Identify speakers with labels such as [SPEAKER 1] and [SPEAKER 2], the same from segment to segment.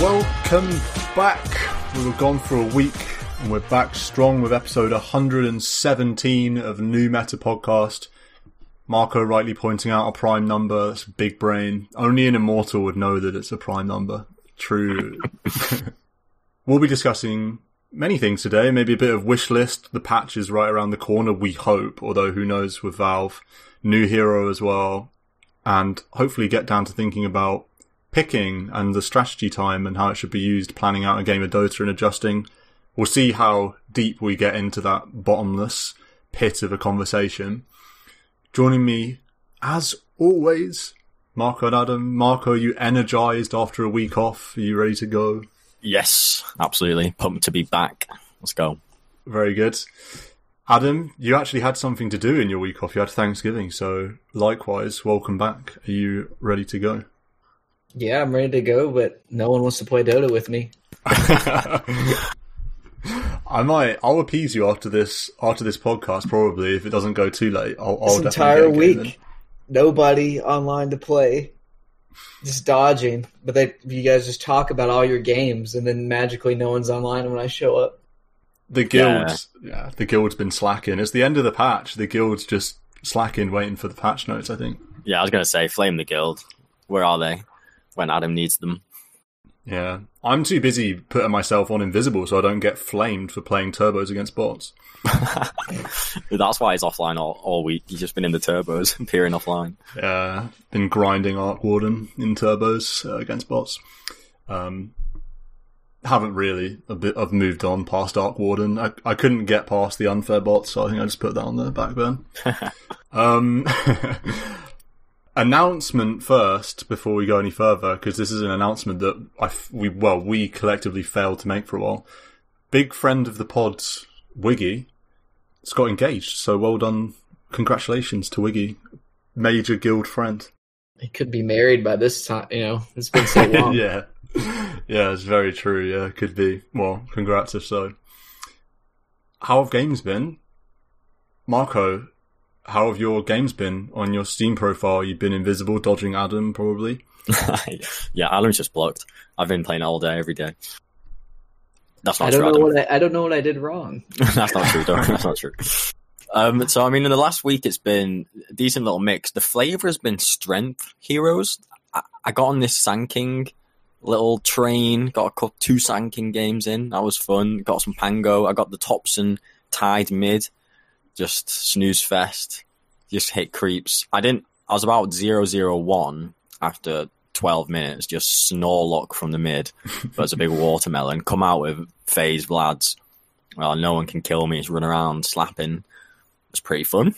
[SPEAKER 1] Welcome back. We were gone for a week and we're back strong with episode 117 of New Meta Podcast. Marco rightly pointing out a prime number. That's big brain. Only an immortal would know that it's a prime number. True. We'll be discussing many things today. Maybe a bit of wish list. The patch is right around the corner, we hope. Although who knows with Valve. New hero as well. And hopefully get down to thinking about picking and the strategy time and how it should be used, planning out a game of Dota and adjusting. We'll see how deep we get into that bottomless pit of a conversation. Joining me, as always, Marco and Adam. Marco, are you energized after a week off? Are you ready to go?
[SPEAKER 2] Yes, absolutely. Pumped to be back. Let's go.
[SPEAKER 1] Very good. Adam, you actually had something to do in your week off. You had Thanksgiving, so likewise, welcome back. Are you ready to go?
[SPEAKER 3] Yeah, I'm ready to go, but no one wants to play Dota with me.
[SPEAKER 1] I'll appease you after this podcast, probably, if it doesn't go too late. I'll
[SPEAKER 3] this entire week, nobody online to play. Just dodging. But you guys just talk about all your games, and then magically no one's online when I show up.
[SPEAKER 1] The guild's been slacking. It's the end of the patch. The guild's just slacking, waiting for the patch notes, I think.
[SPEAKER 2] Yeah, I was going to say, flame the guild. Where are they when Adam needs them?
[SPEAKER 1] Yeah. I'm too busy putting myself on invisible so I don't get flamed for playing turbos against bots.
[SPEAKER 2] That's why he's offline all week. He's just been in the turbos, peering offline.
[SPEAKER 1] Yeah, been grinding Arc Warden in turbos against bots. Haven't really. I've moved on past Arc Warden. I couldn't get past the unfair bots, so I think I just put that on the back burn. Announcement first before we go any further, because this is an announcement that we collectively failed to make for a while. Big friend of the pods, Wiggy, has got engaged. So well done, congratulations to Wiggy, major guild friend.
[SPEAKER 3] He could be married by this time. It's been so long.
[SPEAKER 1] Yeah, it's very true. Yeah, could be. Well, congrats if so. How have games been, Marco? How have your games been on your Steam profile? You've been invisible, dodging Adam, probably.
[SPEAKER 2] Yeah, Adam's just blocked. I've been playing all day, every day. That's not true,
[SPEAKER 3] Adam. I don't know what I did wrong.
[SPEAKER 2] That's not true, Doran. That's not true. So, I mean, in the last week, it's been a decent little mix. The flavour has been strength heroes. I got on this Sanking little train, got 2 Sanking games in. That was fun. Got some Pango. I got the Thompson Tide mid. Just snooze fest, just hit creeps. I was about 0-0-1 after 12 minutes, just Snorlock from the mid. But it's a big watermelon. Come out with phase Vlads. Well, no one can kill me. Just run around slapping. It's pretty fun.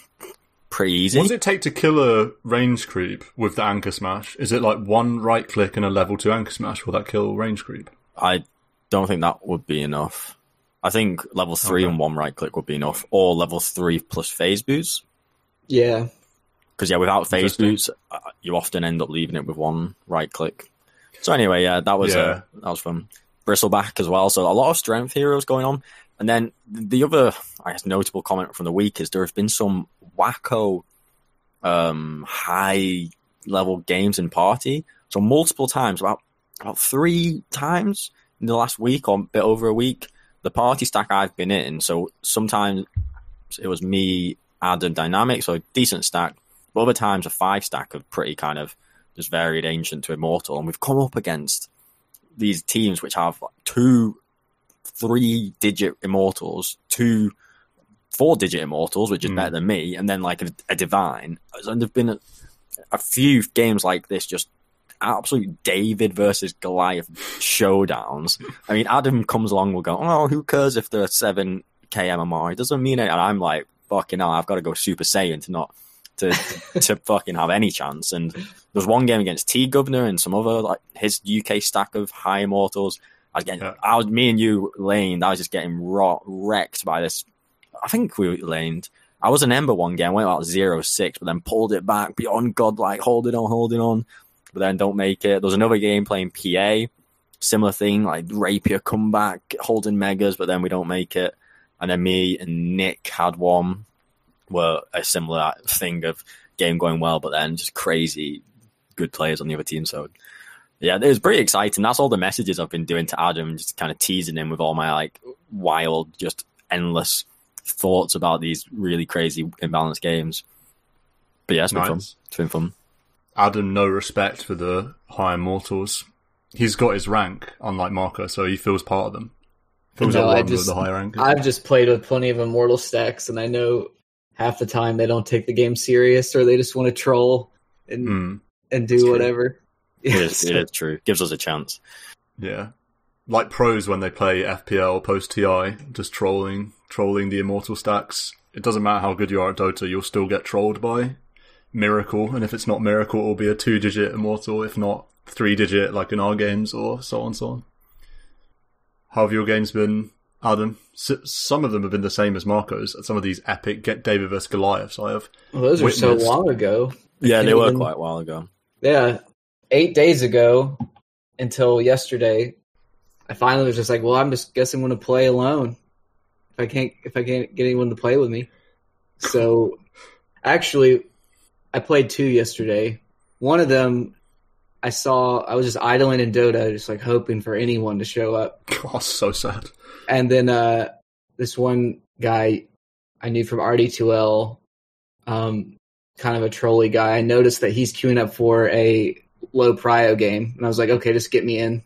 [SPEAKER 2] Pretty easy.
[SPEAKER 1] What does it take to kill a range creep with the anchor smash? Is it like one right click and a level 2 anchor smash? Will that kill range creep?
[SPEAKER 2] I don't think that would be enough. I think level 3 and 1 right click would be enough, or level 3 plus phase boots.
[SPEAKER 3] Yeah.
[SPEAKER 2] Because without phase boots, you often end up leaving it with 1 right click. So anyway, that was fun. Bristleback as well. So a lot of strength heroes going on. And then the other, I guess, notable comment from the week is there have been some wacko high level games in party. So multiple times, about 3 times in the last week or a bit over a week. The party stack I've been in, so sometimes it was me, Adam, Dynamic, so a decent stack. But other times a 5 stack of pretty kind of just varied Ancient to Immortal. And we've come up against these teams which have 2 3-digit Immortals, 2 4-digit Immortals, which is better than me, and then like a Divine. And there've been a few games like this, just absolute David versus Goliath showdowns. I mean, Adam comes along, will go, oh, who cares if they're 7k MMR? It doesn't mean it. And I'm like, fucking hell, I've got to go Super Saiyan to fucking have any chance. And there's one game against T-Governor and some other, like, his UK stack of high Immortals. Me and you laned. I was just getting wrecked by this. I think we laned. I was an Ember one game, went about 0-6, but then pulled it back beyond godlike, holding on. But then don't make it. There was another game playing PA, similar thing, like Rapier comeback, holding megas, but then we don't make it. And then me and Nick had one where a similar thing of game going well, but then just crazy good players on the other team. So Yeah, it was pretty exciting. That's all the messages I've been doing to Adam, just kind of teasing him with all my like wild, just endless thoughts about these really crazy imbalanced games. But yeah, it's been fun. It's been fun.
[SPEAKER 1] Adam, no respect for the high immortals. He's got his rank, unlike Marco, so he feels part of them. Feels at one with the high rank.
[SPEAKER 3] I've just played with plenty of immortal stacks, and I know half the time they don't take the game serious, or they just want to troll and do whatever.
[SPEAKER 2] It is true. Gives us a chance.
[SPEAKER 1] Yeah. Like pros when they play FPL post TI, just trolling the immortal stacks. It doesn't matter how good you are at Dota, you'll still get trolled by Miracle, and if it's not Miracle, it'll be a 2-digit immortal, if not 3-digit, like in our games, or so on, so on. How have your games been, Adam? Some of them have been the same as Marco's. Some of these epic Get David vs. Goliaths I have
[SPEAKER 3] those are so long ago.
[SPEAKER 2] Yeah, they were quite a while ago.
[SPEAKER 3] Yeah, 8 days ago until yesterday, I finally was just like, well, I'm just guessing I'm going to play alone. If I can't get anyone to play with me. So, actually, I played 2 yesterday. One of them, I was just idling in Dota, just like hoping for anyone to show up.
[SPEAKER 1] Oh, so sad.
[SPEAKER 3] And then this one guy I knew from RD2L, kind of a trolly guy, I noticed that he's queuing up for a low prio game. And I was like, okay, just get me in.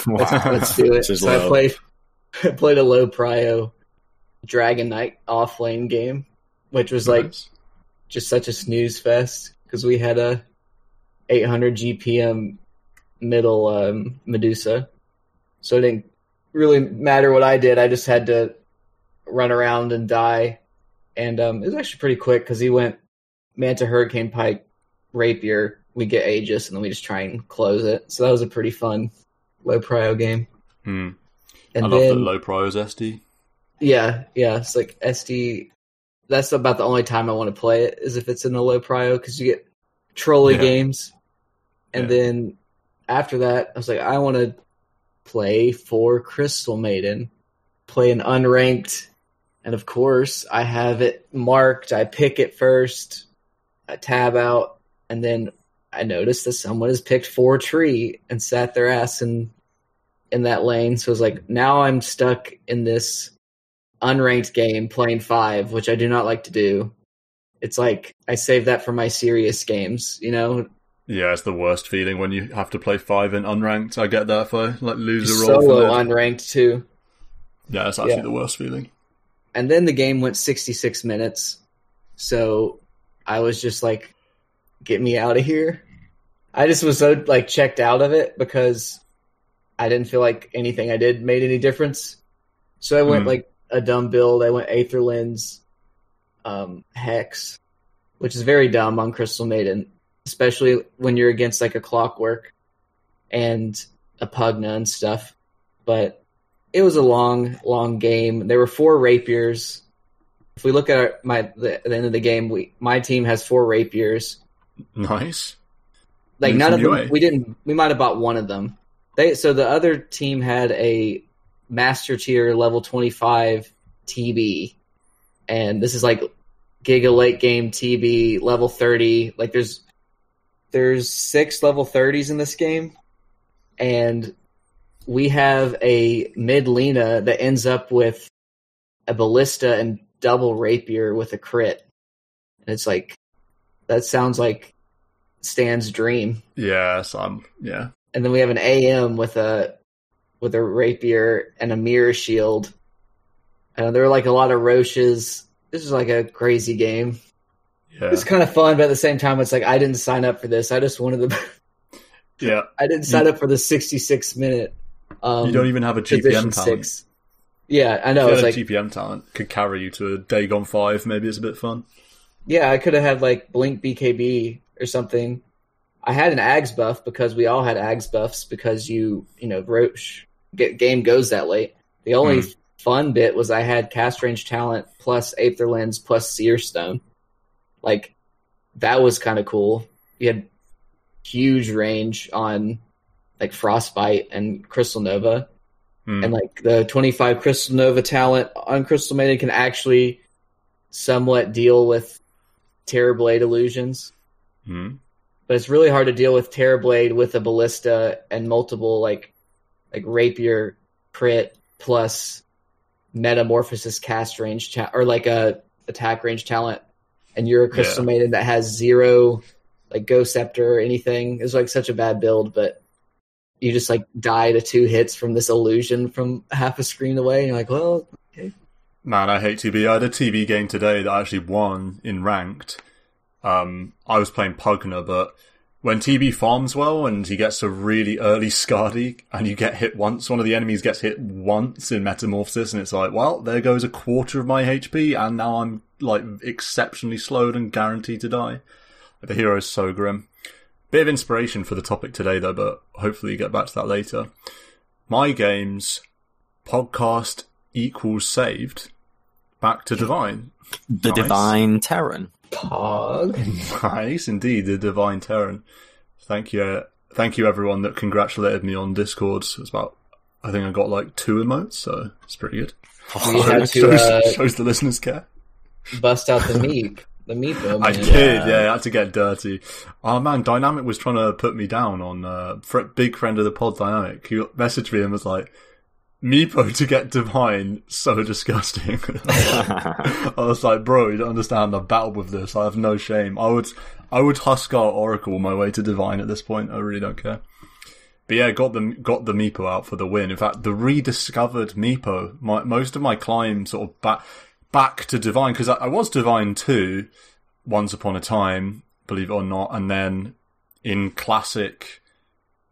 [SPEAKER 3] Let's do it. So I played a low prio Dragon Knight offlane game, which was like just such a snooze fest because we had a 800 GPM middle Medusa. So it didn't really matter what I did. I just had to run around and die. And it was actually pretty quick because he went Manta Hurricane Pike Rapier. We get Aegis, and then we just try and close it. So that was a pretty fun low prio game.
[SPEAKER 1] And I love that low prio is SD.
[SPEAKER 3] Yeah. It's like SD. That's about the only time I want to play it, is if it's in a low prio, because you get trolley games. And then after that, I was like, I want to play for Crystal Maiden, play an unranked. And of course, I have it marked. I pick it first, I tab out, and then I noticed that someone has picked 4 tree and sat their ass in that lane. So I was like, now I'm stuck in this unranked game playing 5, which I do not like to do. It's like I save that for my serious games, you know?
[SPEAKER 1] Yeah, it's the worst feeling when you have to play 5 in unranked. I get that if I like lose a roll.
[SPEAKER 3] Solo unranked too.
[SPEAKER 1] Yeah, it's actually the worst feeling.
[SPEAKER 3] And then the game went 66 minutes. So I was just like, get me out of here. I just was so like checked out of it because I didn't feel like anything I did made any difference. So I went like a dumb build. I went Aether Lens, Hex, which is very dumb on Crystal Maiden, especially when you're against like a Clockwork and a Pugna and stuff. But it was a long game. There were 4 rapiers. If we look at the end of the game, my team has 4 rapiers.
[SPEAKER 1] Nice.
[SPEAKER 3] Like none of them, we might have bought one of them. So the other team had a master tier level 25 TB, and this is like Giga late game TB level 30. Like there's 6 level 30s in this game, and we have a mid Lena that ends up with a ballista and double rapier with a crit. And it's like, that sounds like Stan's dream.
[SPEAKER 1] Yeah.
[SPEAKER 3] And then we have an AM with a rapier and a mirror shield. There were like a lot of Roches. This is like a crazy game.
[SPEAKER 1] Yeah.
[SPEAKER 3] It's kind of fun, but at the same time, it's like I didn't sign up for this. I just wanted the.
[SPEAKER 1] Yeah.
[SPEAKER 3] I didn't sign up for the 66-minute.
[SPEAKER 1] You don't even have a GPM talent.
[SPEAKER 3] 6. Yeah, I know.
[SPEAKER 1] If
[SPEAKER 3] it's
[SPEAKER 1] you
[SPEAKER 3] like
[SPEAKER 1] had a GPM talent could carry you to a Dagon 5. Maybe it's a bit fun.
[SPEAKER 3] Yeah, I could have had like Blink BKB or something. I had an Ags buff because we all had Ags buffs because Roche game goes that late. The only fun bit was I had cast range talent plus Aether Lens plus Seer Stone. Like, that was kind of cool. You had huge range on like Frostbite and Crystal Nova. And like the 25 Crystal Nova talent on Crystal Maiden can actually somewhat deal with Terrorblade illusions. but it's really hard to deal with Terrorblade with a ballista and multiple like rapier crit plus metamorphosis cast range or like a attack range talent, and you're a crystal maiden that has 0 like Ghost Scepter or anything. It's like such a bad build, but you just like die to 2 hits from this illusion from half a screen away, and you're like, well, okay.
[SPEAKER 1] Man, I hate TB. I had a TB game today that I actually won in ranked. I was playing Pugner, but when TB farms well and he gets a really early Skadi and you get hit once, one of the enemies gets hit once in Metamorphosis, and it's like, well, there goes a quarter of my HP, and now I'm like exceptionally slowed and guaranteed to die. The hero is so grim. Bit of inspiration for the topic today, though, but hopefully get back to that later. My games, podcast equals saved. Back to Divine.
[SPEAKER 2] The nice. Divine Terran.
[SPEAKER 3] Pog.
[SPEAKER 1] Nice, indeed, the Divine Terran. Thank you everyone that congratulated me on Discord. It's about, I think I got like 2 emotes, so it's pretty good.
[SPEAKER 3] We had to
[SPEAKER 1] shows the listeners care.
[SPEAKER 3] Bust out the meep. The meepo.
[SPEAKER 1] I did, I had to get dirty. Oh man, Dynamic was trying to put me down on big friend of the pod, Dynamic. He messaged me and was like, Meepo to get Divine, so disgusting. I was like, bro, you don't understand. I've battled with this. I have no shame. I would Huskar Oracle my way to Divine at this point. I really don't care. But yeah, got the Meepo out for the win. In fact, the rediscovered Meepo. Most of my climb sort of back to Divine, because I was Divine 2 once upon a time, believe it or not, and then in classic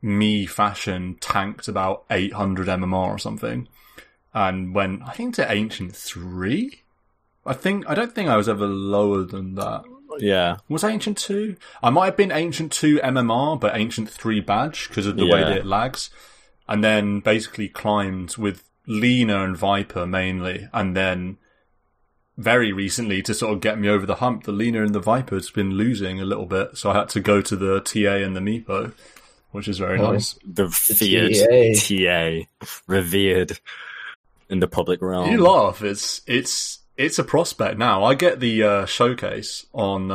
[SPEAKER 1] me fashion tanked about 800 MMR or something, and went I think to Ancient 3. I don't think I was ever lower than that.
[SPEAKER 2] Yeah,
[SPEAKER 1] was I Ancient 2? I might have been Ancient 2 MMR, but Ancient 3 badge because of the way that it lags, and then basically climbed with Lena and Viper mainly, and then very recently to sort of get me over the hump, the Lena and the Viper's been losing a little bit, so I had to go to the TA and the Meepo, which is very nice.
[SPEAKER 2] The feared TA, revered in the public realm.
[SPEAKER 1] You laugh. It's a prospect now. I get the showcase on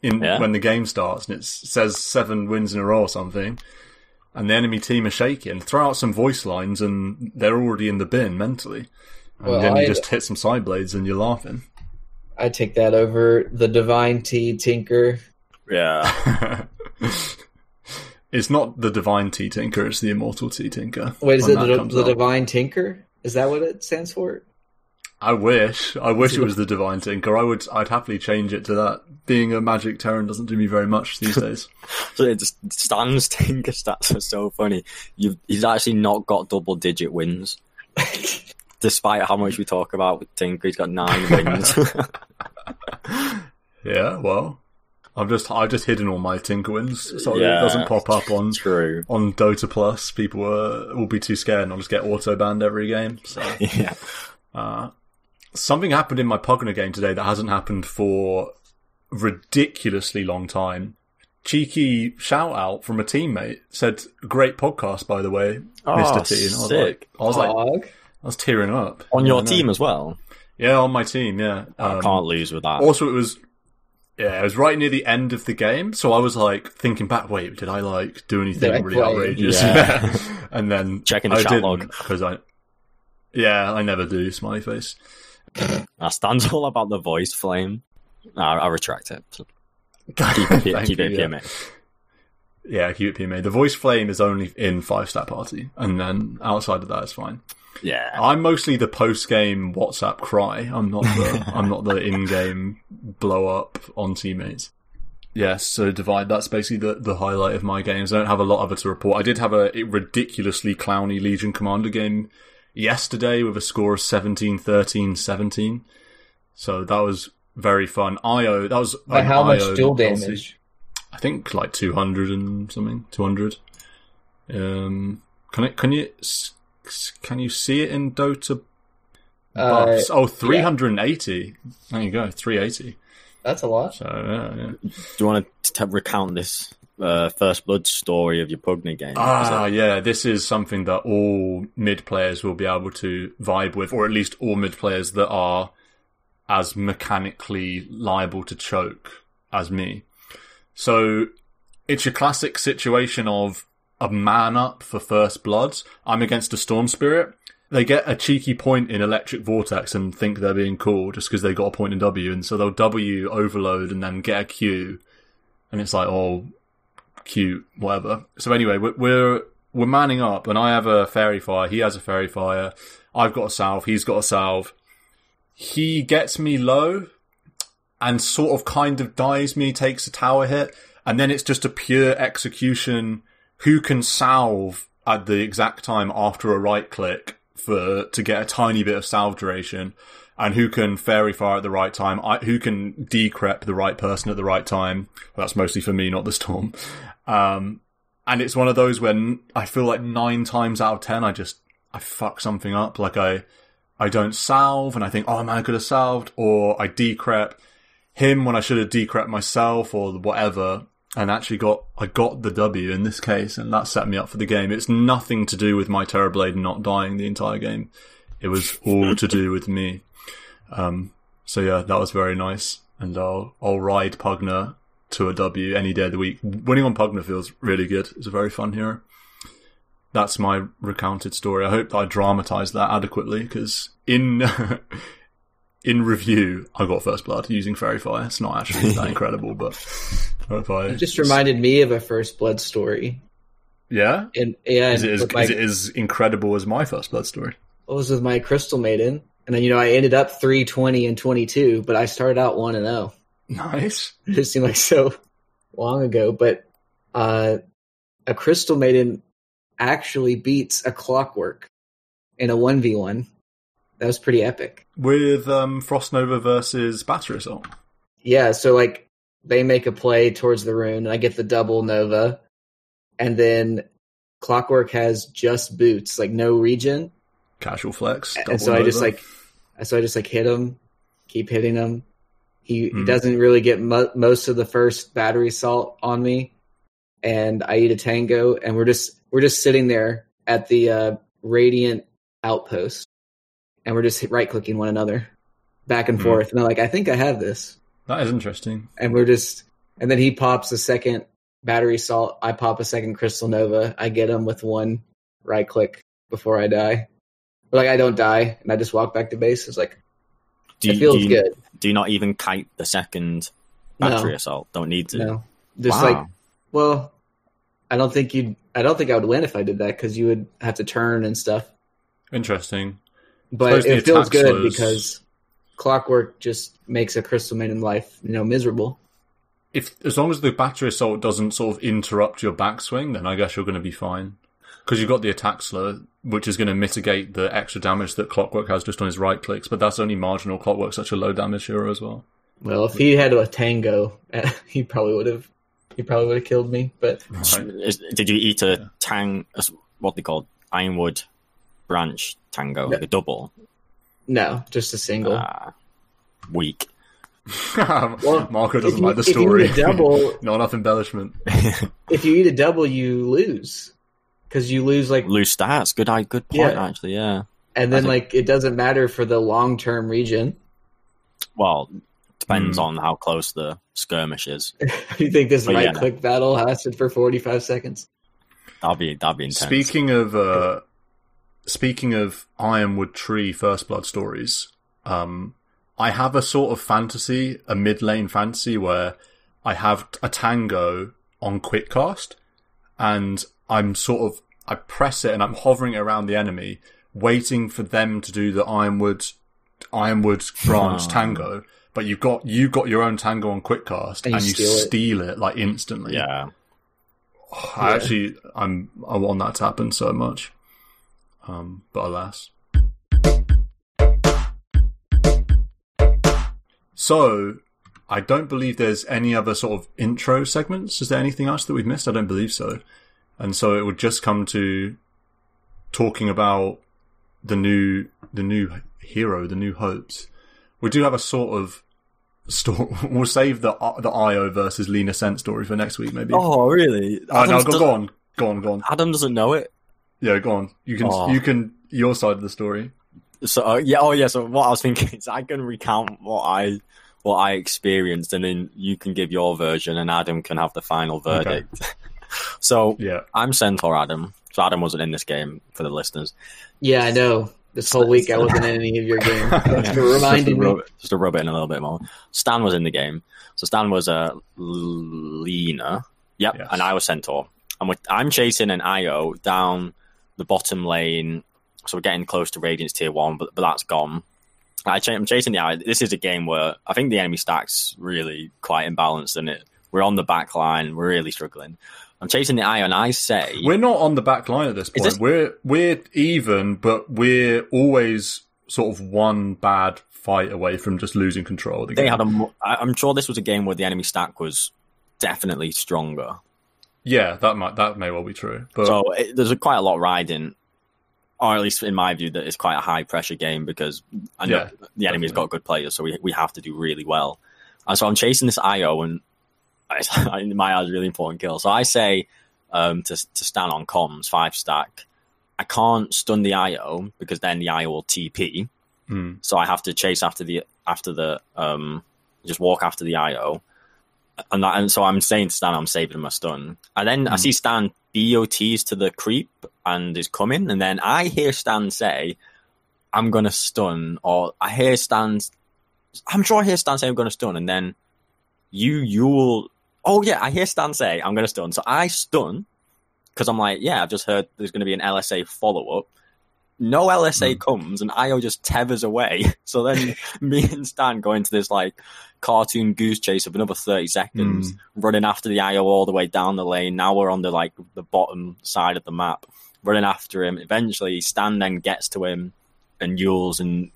[SPEAKER 1] when the game starts, and it says 7 wins in a row or something, and the enemy team are shaking. Throw out some voice lines, and they're already in the bin mentally. And then you just hit some side blades, and you're laughing.
[SPEAKER 3] I take that over the Divine T Tinker.
[SPEAKER 2] Yeah.
[SPEAKER 1] It's not the Divine T Tinker, it's the Immortal T Tinker.
[SPEAKER 3] Wait, is it the Divine Tinker? Is that what it stands for?
[SPEAKER 1] I wish it was the Divine Tinker. I'd happily change it to that. Being a Magic Terran doesn't do me very much these days.
[SPEAKER 2] So Stan's Tinker stats are so funny. He's actually not got double-digit wins. Despite how much we talk about with Tinker, he's got 9 wins.
[SPEAKER 1] Yeah, well, I've just hidden all my Tinker wins, so it doesn't pop up on Dota Plus. People will be too scared, and I'll just get auto banned every game. So something happened in my Pugner game today that hasn't happened for a ridiculously long time. Cheeky shout out from a teammate said, "Great podcast, by the way, Mr. T." And I was like, I was tearing up.
[SPEAKER 2] On your team as well?
[SPEAKER 1] Yeah, on my team, yeah.
[SPEAKER 2] I can't lose with that.
[SPEAKER 1] Also, it was right near the end of the game, so I was like thinking back, wait, did I do anything really outrageous? Yeah. And then
[SPEAKER 2] checking the chat log.
[SPEAKER 1] Because I never do, smiley face.
[SPEAKER 2] That stands all about the voice flame. No, I retract it. Keep it PMA.
[SPEAKER 1] Yeah, keep it PMA. The voice flame is only in 5-star party, and then outside of that, it's fine.
[SPEAKER 2] Yeah,
[SPEAKER 1] I'm mostly the post-game WhatsApp cry. I'm not the in-game blow up on teammates. Yes, so Divide. That's basically the highlight of my games. I don't have a lot of it to report. I did have a ridiculously clowny Legion Commander game yesterday with a score of 17-13-17. So that was very fun. IO. That was
[SPEAKER 3] by how much dual damage?
[SPEAKER 1] I think like 200 and something. 200. Can you see it in Dota buffs? 380. Yeah. There you go, 380.
[SPEAKER 3] That's a lot.
[SPEAKER 1] So, yeah.
[SPEAKER 2] Do you want to recount this First Blood story of your Pugner game?
[SPEAKER 1] Yeah. This is something that all mid players will be able to vibe with, or at least all mid players that are as mechanically liable to choke as me. So, it's your classic situation of a man up for first bloods. I'm against a Storm Spirit. They get a cheeky point in Electric Vortex and think they're being cool just because they got a point in W, and so they'll W overload and then get a Q, and it's like, oh, cute, whatever. So anyway, we're manning up, and I have a Fairy Fire, he has a Fairy Fire, I've got a Salve, he's got a Salve. He gets me low and sort of kind of dies me, takes a tower hit, and then it's just a pure execution. Who can salve at the exact time after a right click to get a tiny bit of salve duration, and who can Fairy Fire at the right time, who can decrep the right person at the right time. Well, that's mostly for me, not the Storm. And it's one of those when I feel like 9 times out of 10, I fuck something up. Like I don't salve, and I think, oh man, I could have salved, or I decrep him when I should have decrep myself, or whatever. And actually I got the W in this case, and that set me up for the game. It's nothing to do with my Terrorblade not dying the entire game. It was all to do with me. So yeah, that was very nice. And I'll ride Pugna to a W any day of the week. Winning on Pugna feels really good. It's a very fun hero. That's my recounted story. I hope that I dramatized that adequately, because in review, I got first blood using Fairy Fire. It's not actually that incredible, but
[SPEAKER 3] it just reminded me of a first blood story.
[SPEAKER 1] Yeah? Is it
[SPEAKER 3] like,
[SPEAKER 1] as incredible as my first blood story?
[SPEAKER 3] It was with my Crystal Maiden, and then I ended up 3-20 and 22, but I started out 1-0.
[SPEAKER 1] Nice.
[SPEAKER 3] It just seemed like so long ago, but a Crystal Maiden actually beats a Clockwork in a 1v1. That was pretty epic.
[SPEAKER 1] With Frost Nova versus Battery Assault.
[SPEAKER 3] Yeah, so like they make a play towards the rune, and I get the double Nova, and then Clockwork has just boots, like no regen.
[SPEAKER 1] Casual flex.
[SPEAKER 3] And so I just hit him, keep hitting him. He doesn't really get most of the first Battery Assault on me, and I eat a Tango, and we're just sitting there at the Radiant Outpost, and we're just right clicking one another back and forth, and I'm like, I think I have this.
[SPEAKER 1] That is interesting.
[SPEAKER 3] And and then he pops a second Battery Assault, I pop a second Crystal Nova, I get him with one right click before I die. But like I don't die, and I just walk back to base. It's like it feels good.
[SPEAKER 2] Do you not even kite the second Battery Assault? Don't need to.
[SPEAKER 3] No, just well, I don't think I would win if I did that, because you would have to turn and stuff.
[SPEAKER 1] Interesting.
[SPEAKER 3] But it feels good because Clockwork just makes a Crystal Maiden life, miserable.
[SPEAKER 1] As long as the Battery Assault doesn't sort of interrupt your backswing, then I guess you're going to be fine. Because you've got the attack slow, which is going to mitigate the extra damage that Clockwork has just on his right clicks, but that's only marginal. Clockwork's such a low damage hero as well.
[SPEAKER 3] Well, if he had a Tango, he probably would have killed me. But
[SPEAKER 2] did you eat a what they call Ironwood branch Tango, like a double?
[SPEAKER 3] No, just a single.
[SPEAKER 2] Weak.
[SPEAKER 1] Well, Marco doesn't like the story.
[SPEAKER 3] If you eat a double,
[SPEAKER 1] not enough embellishment.
[SPEAKER 3] If you eat a double, you lose. Because you lose
[SPEAKER 2] stats. Good point, actually, yeah.
[SPEAKER 3] And then it doesn't matter for the long-term region.
[SPEAKER 2] Well, depends on how close the skirmish is.
[SPEAKER 3] You think this right-click battle lasted for 45 seconds?
[SPEAKER 2] That'll be intense.
[SPEAKER 1] Speaking of Ironwood Tree First Blood stories, I have a sort of fantasy, a mid-lane fantasy, where I have a Tango on quick cast, and I press it and I'm hovering it around the enemy, waiting for them to do the Ironwood branch Tango. But you've got your own Tango on quick cast, and you steal it instantly.
[SPEAKER 2] Yeah.
[SPEAKER 1] I want that to happen so much. But alas. So, I don't believe there's any other sort of intro segments. Is there anything else that we've missed? I don't believe so. And so it would just come to talking about the new hero, the new hopes. We do have a sort of story. We'll save the Io versus Lena Scent story for next week, maybe.
[SPEAKER 2] Oh, really?
[SPEAKER 1] No, go on.
[SPEAKER 2] Adam doesn't know it.
[SPEAKER 1] Yeah, go on. You can your side of the story.
[SPEAKER 2] So So what I was thinking is I can recount what what I experienced, and then you can give your version, and Adam can have the final verdict. Okay. So I'm Centaur Adam. So Adam wasn't in this game for the listeners.
[SPEAKER 3] Yeah, I know. This whole week I wasn't in any of your games. Thanks for reminding me.
[SPEAKER 2] Just to rub it in a little bit more. Stan was in the game. So Stan was a Lina. Yep, yes. And I was Centaur. I'm chasing an IO down the bottom lane. So we're getting close to Radiance Tier 1, but that's gone. I'm chasing the IO. This is a game where I think the enemy stack's really quite imbalanced, and we're on the back line. We're really struggling. I'm chasing the IO, and I say...
[SPEAKER 1] We're not on the back line at this point. We're even, but we're always sort of one bad fight away from just losing control of the game.
[SPEAKER 2] I'm sure this was a game where the enemy stack was definitely stronger.
[SPEAKER 1] Yeah, that may well be true. But...
[SPEAKER 2] So there's quite a lot riding, or at least in my view, that it's quite a high-pressure game because I know the enemy's got good players, so we have to do really well. And so I'm chasing this IO, and in my eyes, really important kill. So I say to stand on comms 5-stack. I can't stun the IO because then the IO will TP. So I have to chase after the just walk after the IO. And so I'm saying to Stan, I'm saving my stun. And then I see Stan BOTs to the creep and is coming. And then I hear Stan say, I'm going to stun. Or I'm sure I hear Stan say I'm going to stun. And then you will... Oh, yeah, I hear Stan say, I'm going to stun. So I stun, because I'm like, I've just heard there's going to be an LSA follow-up. No LSA comes, and IO just tethers away. So then me and Stan go into this, cartoon goose chase of another 30 seconds, running after the IO all the way down the lane. Now we're on the bottom side of the map, running after him. Eventually, Stan then gets to him, and Yules and...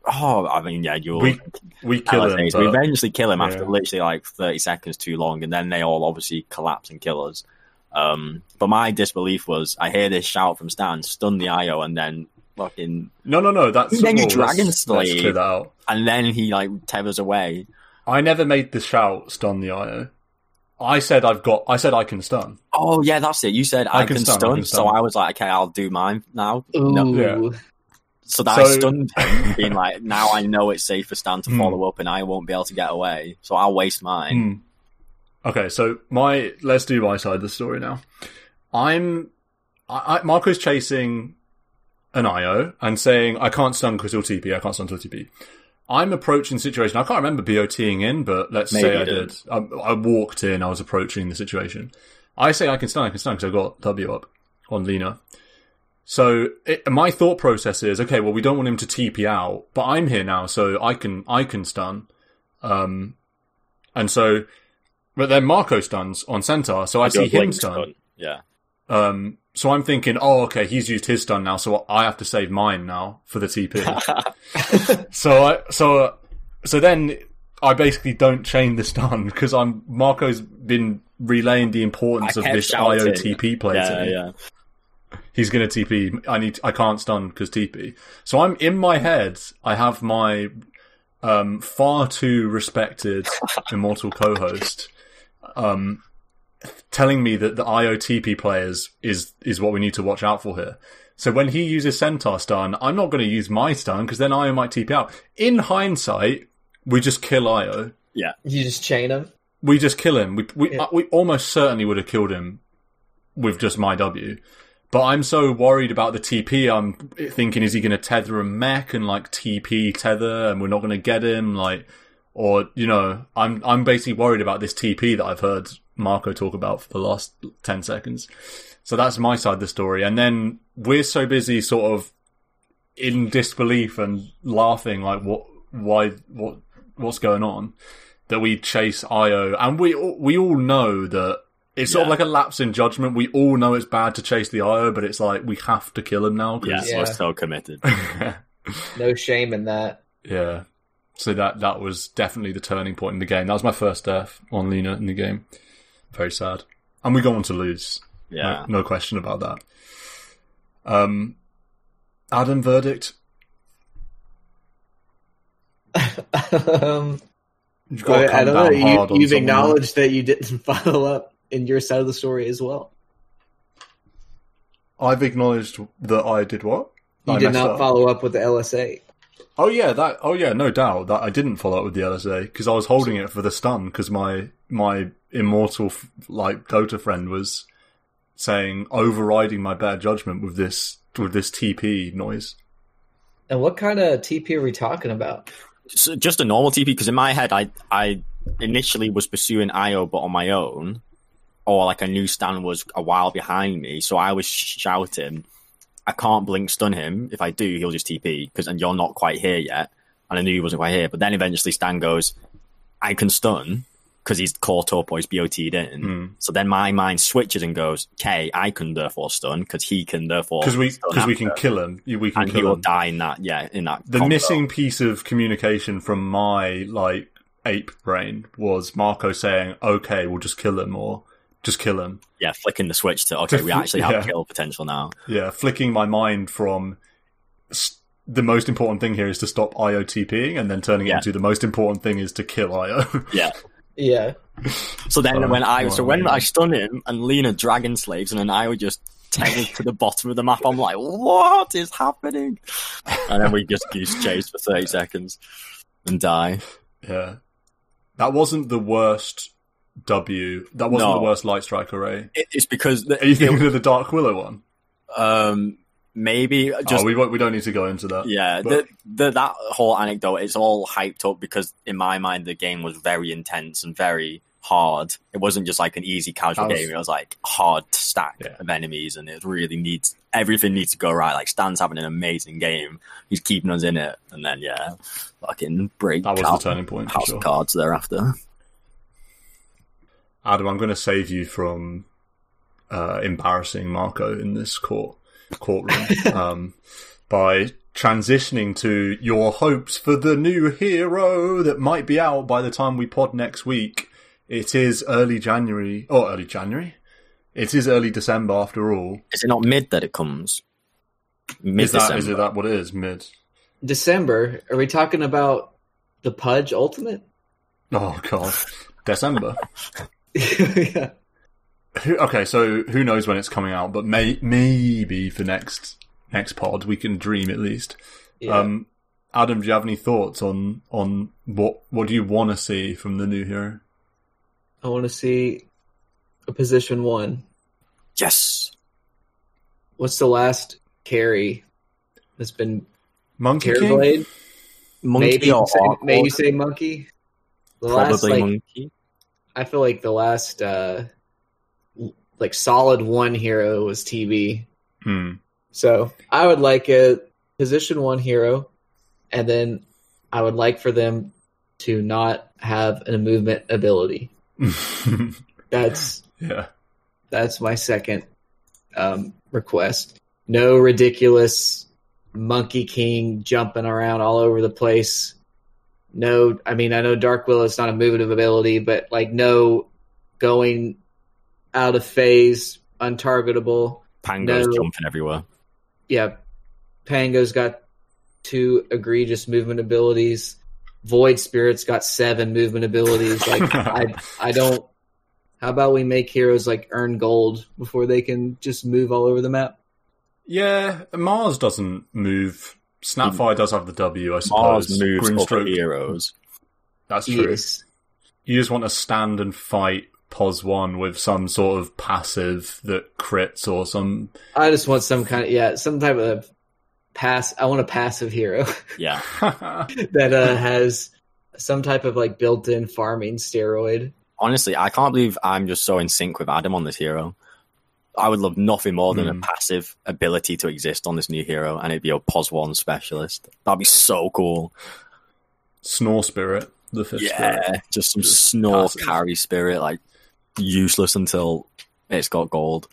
[SPEAKER 2] Oh, I mean, Yules.
[SPEAKER 1] We kill him.
[SPEAKER 2] We eventually kill him after literally 30 seconds too long, and then they all obviously collapse and kill us. But my disbelief was, I hear this shout from Stan, stun the IO, and then fucking...
[SPEAKER 1] No, that's...
[SPEAKER 2] Then you Dragon Slave,
[SPEAKER 1] let's clear that out.
[SPEAKER 2] And then he, tethers away.
[SPEAKER 1] I never made the shout, stun the IO. I said I can stun.
[SPEAKER 2] Oh, yeah, that's it. You said I can stun. So I was like, okay, I'll do mine now.
[SPEAKER 3] Ooh.
[SPEAKER 2] No. Yeah. So I stunned him, being like, now I know it's safe for Stan to follow up and I won't be able to get away. So I'll waste mine.
[SPEAKER 1] Okay, so let's do my side of the story now. Marco's chasing an IO and saying, I can't stun because he'll TP, I can't stun until TP. I'm approaching the situation. I can't remember BOTing in, but let's say I did. I walked in, I was approaching the situation. I say I can stun because I got W up on Lina. So my thought process is, okay, well, we don't want him to TP out, but I'm here now, so I can stun. And so, but then Marco stuns on Centaur, so I see him stun.
[SPEAKER 2] Yeah.
[SPEAKER 1] So I'm thinking, oh, okay, he's used his stun now, so I have to save mine now for the TP. So then I basically don't chain the stun because Marco's been relaying the importance of this IO TP play to me. Yeah. He's going to TP. I can't stun because TP. So I'm in my head. I have my far too respected immortal co-host telling me that the IO TP players is what we need to watch out for here. So when he uses Centaur stun, I'm not going to use my stun because then IO might TP out. In hindsight, we just kill IO.
[SPEAKER 2] Yeah,
[SPEAKER 3] you just chain him.
[SPEAKER 1] We just kill him. We almost certainly would have killed him with just my W. But I'm so worried about the TP, I'm thinking, is he going to tether a mech and TP tether and we're not going to get him? I'm basically worried about this TP that I've heard Marco talk about for the last 10 seconds. So that's my side of the story. And then we're so busy sort of in disbelief and laughing what's going on that we chase IO. And we all know that it's sort of like a lapse in judgment. We all know it's bad to chase the IO, but it's we have to kill him now.
[SPEAKER 2] We're so committed.
[SPEAKER 3] No shame in that.
[SPEAKER 1] Yeah. So that was definitely the turning point in the game. That was my first death on Lina in the game. Very sad. And we go on to lose.
[SPEAKER 2] Yeah.
[SPEAKER 1] No question about that. Adam, verdict?
[SPEAKER 3] I don't know. You've acknowledged that you didn't follow up in your side of the story as well.
[SPEAKER 1] I've acknowledged that I did what?
[SPEAKER 3] You did not follow up with the LSA.
[SPEAKER 1] Oh yeah, no doubt that I didn't follow up with the LSA because I was holding it for the stun because my immortal DotA friend was saying overriding my bad judgment with this TP noise.
[SPEAKER 3] And what kind of TP are we talking about?
[SPEAKER 2] So just a normal TP, because in my head I initially was pursuing IO but on my own, or like a new stand was a while behind me, so I was shouting, I can't blink stun him. If I do, he'll just TP, and you're not quite here yet. And I knew he wasn't quite here. But then eventually Stan goes, I can stun, because he's caught up or he's BOT'd in. So then my mind switches and goes, okay, I can therefore stun, because he can therefore
[SPEAKER 1] because we can kill him. We can
[SPEAKER 2] and
[SPEAKER 1] kill
[SPEAKER 2] he will
[SPEAKER 1] him.
[SPEAKER 2] die in that. The
[SPEAKER 1] combo. Missing piece of communication from my ape brain was Marco saying, okay, we'll just kill him, or just kill him.
[SPEAKER 2] Yeah, flicking the switch to, okay, we actually have kill potential now.
[SPEAKER 1] Yeah, flicking my mind from the most important thing here is to stop IO TPing, and then turning it into the most important thing is to kill IO.
[SPEAKER 3] Yeah.
[SPEAKER 2] So then when I stun him and Lena dragon slaves, and then I would just take it to the bottom of the map, I'm like, what is happening? And then we just goose chase for 30 seconds and die.
[SPEAKER 1] Yeah. That wasn't the worst W. That wasn't the worst Light Strike array.
[SPEAKER 2] It's because...
[SPEAKER 1] Are you thinking of the Dark Willow one?
[SPEAKER 2] Maybe. Just,
[SPEAKER 1] we don't need to go into that.
[SPEAKER 2] Yeah, but that whole anecdote, it's all hyped up because in my mind the game was very intense and very hard. It wasn't just like an easy casual game. It was like hard stack of enemies, and it really everything needs to go right. Like Stan's having an amazing game. He's keeping us in it, and then fucking break.
[SPEAKER 1] That was the turning point.
[SPEAKER 2] House of Cards thereafter.
[SPEAKER 1] Adam, I'm going to save you from embarrassing Marco in this courtroom by transitioning to your hopes for the new hero that might be out by the time we pod next week. It is early January. It is early December after all.
[SPEAKER 2] Is it not mid that it comes?
[SPEAKER 1] Mid-December. Is it that what it is? Mid
[SPEAKER 3] December? Are we talking about the Pudge Ultimate?
[SPEAKER 1] Oh god, December.
[SPEAKER 3] Yeah.
[SPEAKER 1] Okay, so who knows when it's coming out, but maybe for next pod we can dream at least. Yeah. Adam, do you have any thoughts on what do you want to see from the new hero?
[SPEAKER 3] I want to see a position 1.
[SPEAKER 2] Yes.
[SPEAKER 3] What's the last carry that's been
[SPEAKER 1] Monkey
[SPEAKER 3] Blade?
[SPEAKER 2] Monkey
[SPEAKER 3] maybe say Monkey.
[SPEAKER 2] Probably Monkey.
[SPEAKER 3] I feel like the last solid 1 hero was TB. So I would like a position 1 hero, and then I would like for them to not have a movement ability. That's my second request. No ridiculous Monkey King jumping around all over the place. No, I know Dark Willow is not a movement ability, but no going out of phase, untargetable.
[SPEAKER 2] Pango's jumping everywhere.
[SPEAKER 3] Yeah, Pango's got 2 egregious movement abilities. Void Spirit's got 7 movement abilities. I don't. How about we make heroes earn gold before they can just move all over the map?
[SPEAKER 1] Yeah, Mars doesn't move. Snapfire does have the W, I suppose.
[SPEAKER 2] Mars moves other heroes.
[SPEAKER 1] That's true.
[SPEAKER 3] Yes.
[SPEAKER 1] You just want to stand and fight POS 1 with some sort of passive that crits or some...
[SPEAKER 3] I just want some type of pass. I want a passive hero.
[SPEAKER 2] Yeah.
[SPEAKER 3] that has some type of built-in farming steroid.
[SPEAKER 2] Honestly, I can't believe I'm just so in sync with Adam on this hero. I would love nothing more than a passive ability to exist on this new hero, and it'd be a POS 1 specialist. That'd be so cool.
[SPEAKER 1] Snore Spirit, the 5th spirit.
[SPEAKER 2] Just some snore passive. Carry spirit, useless until it's got gold.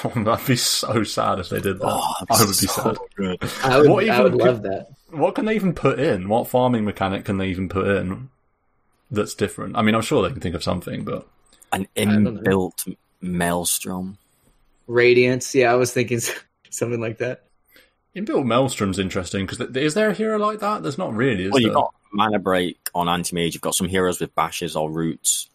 [SPEAKER 1] Oh, that'd be so sad if they did that. I would be sad.
[SPEAKER 2] Good.
[SPEAKER 3] I would love that.
[SPEAKER 1] What can they even put in? What farming mechanic can they even put in that's different? I'm sure they can think of something, but...
[SPEAKER 2] An inbuilt Maelstrom.
[SPEAKER 3] Radiance, yeah, I was thinking something like that.
[SPEAKER 1] Inbuilt Maelstrom's interesting, because is there a hero like that? There's not really, is there?
[SPEAKER 2] You've got Mana Break on Anti-Mage, you've got some heroes with bashes or roots.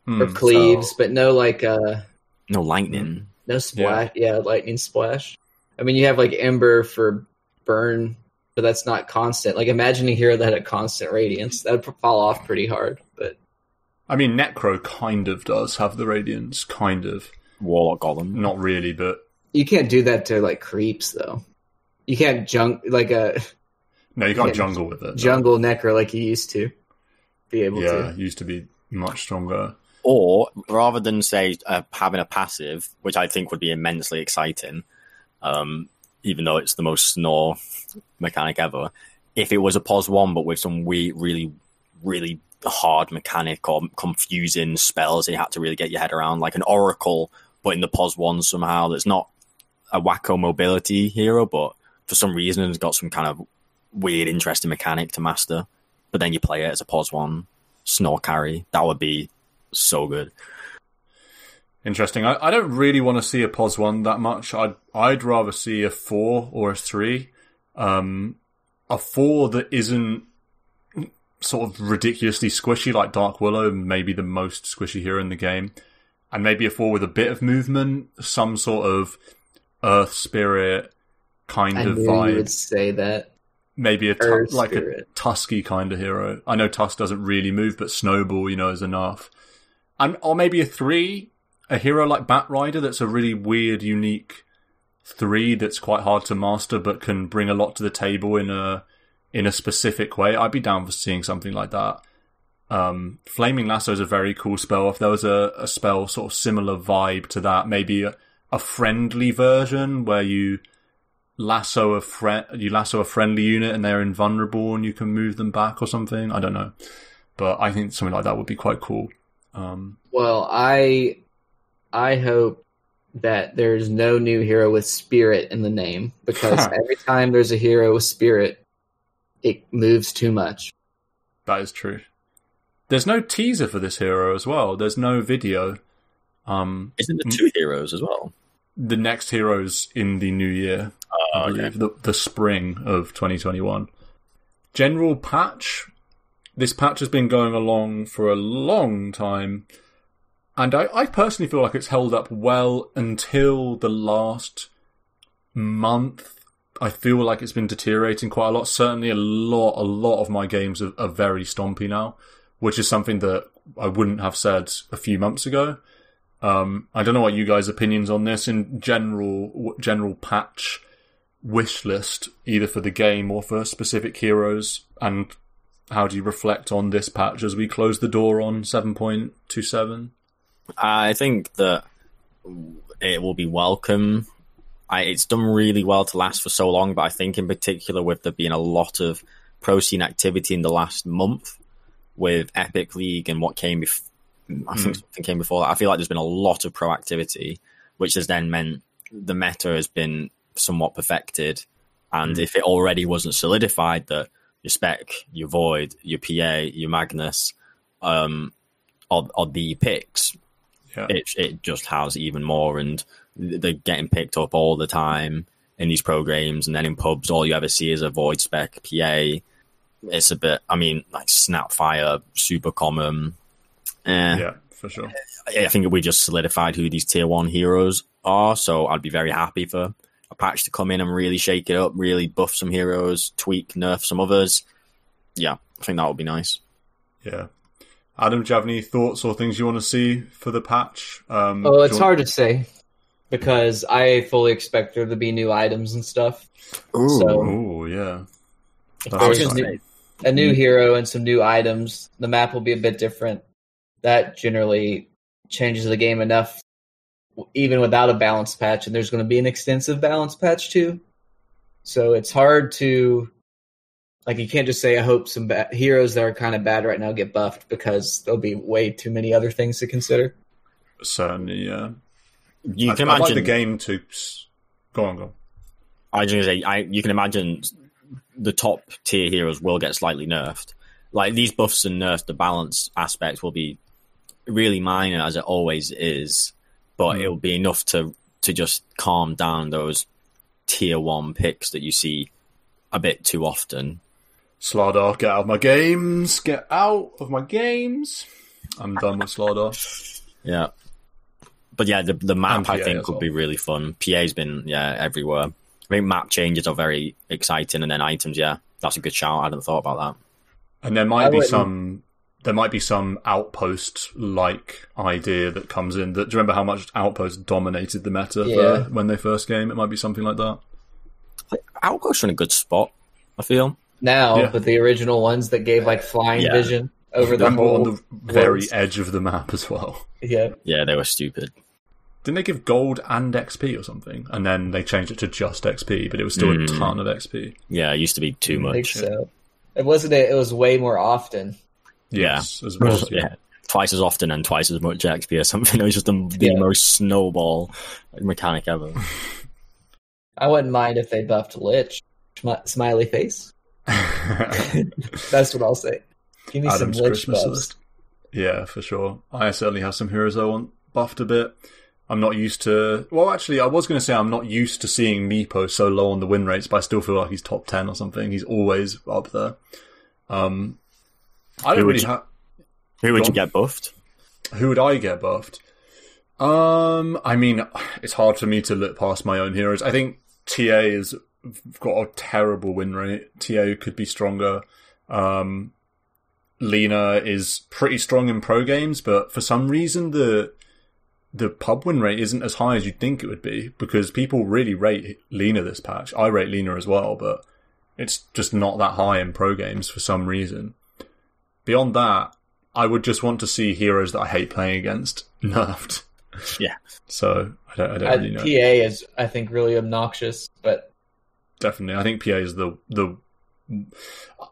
[SPEAKER 3] Or cleaves, but no
[SPEAKER 2] no lightning.
[SPEAKER 3] No splash. Yeah, lightning splash. You have Ember for burn but that's not constant. Like, imagine a hero that had a constant radiance. That would fall off pretty hard, but...
[SPEAKER 1] I mean, Necro kind of does have the radiance, kind of.
[SPEAKER 2] Warlock Golem.
[SPEAKER 1] Not really, but...
[SPEAKER 3] You can't do that to, like, creeps, though. You can't
[SPEAKER 1] No, you can't jungle with it.
[SPEAKER 3] Jungle Necro like you used to be able to.
[SPEAKER 1] Yeah, it used to be much stronger.
[SPEAKER 2] Or, rather than, say, having a passive, which I think would be immensely exciting, even though it's the most snore mechanic ever, if it was a POS 1 but with some really, really hard mechanic or confusing spells that you had to really get your head around, like an Oracle, but in the POS 1 somehow, that's not a wacko mobility hero, but for some reason it's got some kind of weird, interesting mechanic to master, but then you play it as a POS 1 snore carry. That would be so good.
[SPEAKER 1] Interesting. I don't really want to see a POS 1 that much. I'd rather see a 4 or a 3. A 4 that isn't sort of ridiculously squishy like Dark Willow, maybe the most squishy hero in the game. And maybe a 4 with a bit of movement, some sort of Earth Spirit kind of vibe.
[SPEAKER 3] You would say that.
[SPEAKER 1] Maybe a Tusky kind of hero. I know Tusk doesn't really move, but Snowball, is enough. Or maybe a 3, a hero like Batrider that's a really weird, unique 3 that's quite hard to master, but can bring a lot to the table in a specific way. I'd be down for seeing something like that. Flaming Lasso is a very cool spell. If there was a spell sort of similar vibe to that, maybe a friendly version where you lasso a friendly unit and they're invulnerable and you can move them back or something. I don't know, but I think something like that would be quite cool.
[SPEAKER 3] Well, I hope that there's no new hero with Spirit in the name, because every time there's a hero with Spirit, it moves too much.
[SPEAKER 1] That is true. There's no teaser for this hero as well. There's no video.
[SPEAKER 2] Isn't there 2 heroes as well?
[SPEAKER 1] The next hero's in the new year. I believe. The spring of 2021. General patch. This patch has been going along for a long time. And I personally feel like it's held up well until the last month. I feel like it's been deteriorating quite a lot. Certainly a lot of my games are very stompy now, which is something that I wouldn't have said a few months ago. I don't know what you guys' opinions on this. In general patch wish list, either for the game or for specific heroes, and how do you reflect on this patch as we close the door on 7.27?
[SPEAKER 2] I think that it will be welcome. It's done really well to last for so long, but I think in particular with there being a lot of pro scene activity in the last month with Epic League and what came before, I think something came before that. I feel like there's been a lot of pro activity, which has then meant the meta has been somewhat perfected. And if it already wasn't solidified that your Spec, your Void, your PA, your Magnus are the picks, it just has even more, and they're getting picked up all the time in these pro games, and then in pubs all you ever see is a Void Spec PA. It's a bit, like Snapfire, super common.
[SPEAKER 1] Yeah, for sure.
[SPEAKER 2] I think we just solidified who these tier 1 heroes are, so I'd be very happy for a patch to come in and really shake it up, really buff some heroes, tweak, nerf some others. Yeah, I think that would be nice.
[SPEAKER 1] Yeah. Adam, do you have any thoughts or things you want to see for the patch?
[SPEAKER 3] It's hard to say, because I fully expect there to be new items and stuff.
[SPEAKER 1] Ooh, yeah.
[SPEAKER 3] If there's a new hero and some new items, the map will be a bit different. That generally changes the game enough, even without a balance patch, and there's going to be an extensive balance patch too. So it's hard to, you can't just say, I hope some heroes that are kind of bad right now get buffed, because there'll be way too many other things to consider.
[SPEAKER 1] Certainly, yeah.
[SPEAKER 2] You can imagine
[SPEAKER 1] I'd like the game to... Go on.
[SPEAKER 2] I was going to say, you can imagine the top tier heroes will get slightly nerfed. Like, these buffs and nerfs, the balance aspect will be really minor, as it always is, but it'll be enough to just calm down those tier 1 picks that you see a bit too often.
[SPEAKER 1] Slardar, get out of my games! Get out of my games! I'm done with Slardar.
[SPEAKER 2] Yeah. But yeah, the map, I think, would be really fun. PA's been, everywhere. I think map changes are very exciting, and then items, yeah, that's a good shout. I hadn't thought about that.
[SPEAKER 1] And there might be some outpost-like idea that comes in. Do you remember how much Outpost dominated the meta when they first came? It might be something like that.
[SPEAKER 2] Outposts are in a good spot, I feel.
[SPEAKER 3] Now, but the original ones that gave like flying vision over the whole
[SPEAKER 1] on the very edge of the map as well.
[SPEAKER 3] Yeah.
[SPEAKER 2] Yeah, they were stupid.
[SPEAKER 1] Didn't they give gold and XP or something? And then they changed it to just XP, but it was still a ton of XP.
[SPEAKER 2] Yeah, it used to be too much.
[SPEAKER 3] I think so. It wasn't. It was way more often.
[SPEAKER 1] Yes, as well.
[SPEAKER 2] Yeah, twice as often and twice as much XP or something. It was just the most snowball mechanic ever.
[SPEAKER 3] I wouldn't mind if they buffed Lich. Smiley face. That's what I'll say. Give me
[SPEAKER 1] Adam's
[SPEAKER 3] some Lich
[SPEAKER 1] Christmas
[SPEAKER 3] buffs.
[SPEAKER 1] list. Yeah, for sure. I certainly have some heroes I want buffed a bit. I'm not used to... Well, actually, I was going to say I'm not used to seeing Meepo so low on the win rates, but I still feel like he's top 10 or something. He's always up there. I don't really have...
[SPEAKER 2] Who would you get buffed?
[SPEAKER 1] Who would I get buffed? I mean, it's hard for me to look past my own heroes. I think TA has got a terrible win rate. TA could be stronger. Lena is pretty strong in pro games, but for some reason the pub win rate isn't as high as you'd think it would be, because people really rate Lena this patch. I rate Lena as well, but it's just not that high in pro games for some reason. Beyond that, I would just want to see heroes that I hate playing against nerfed.
[SPEAKER 2] Yeah.
[SPEAKER 1] So I don't really know.
[SPEAKER 3] PA is, I think, really obnoxious, but
[SPEAKER 1] definitely, I think PA is the.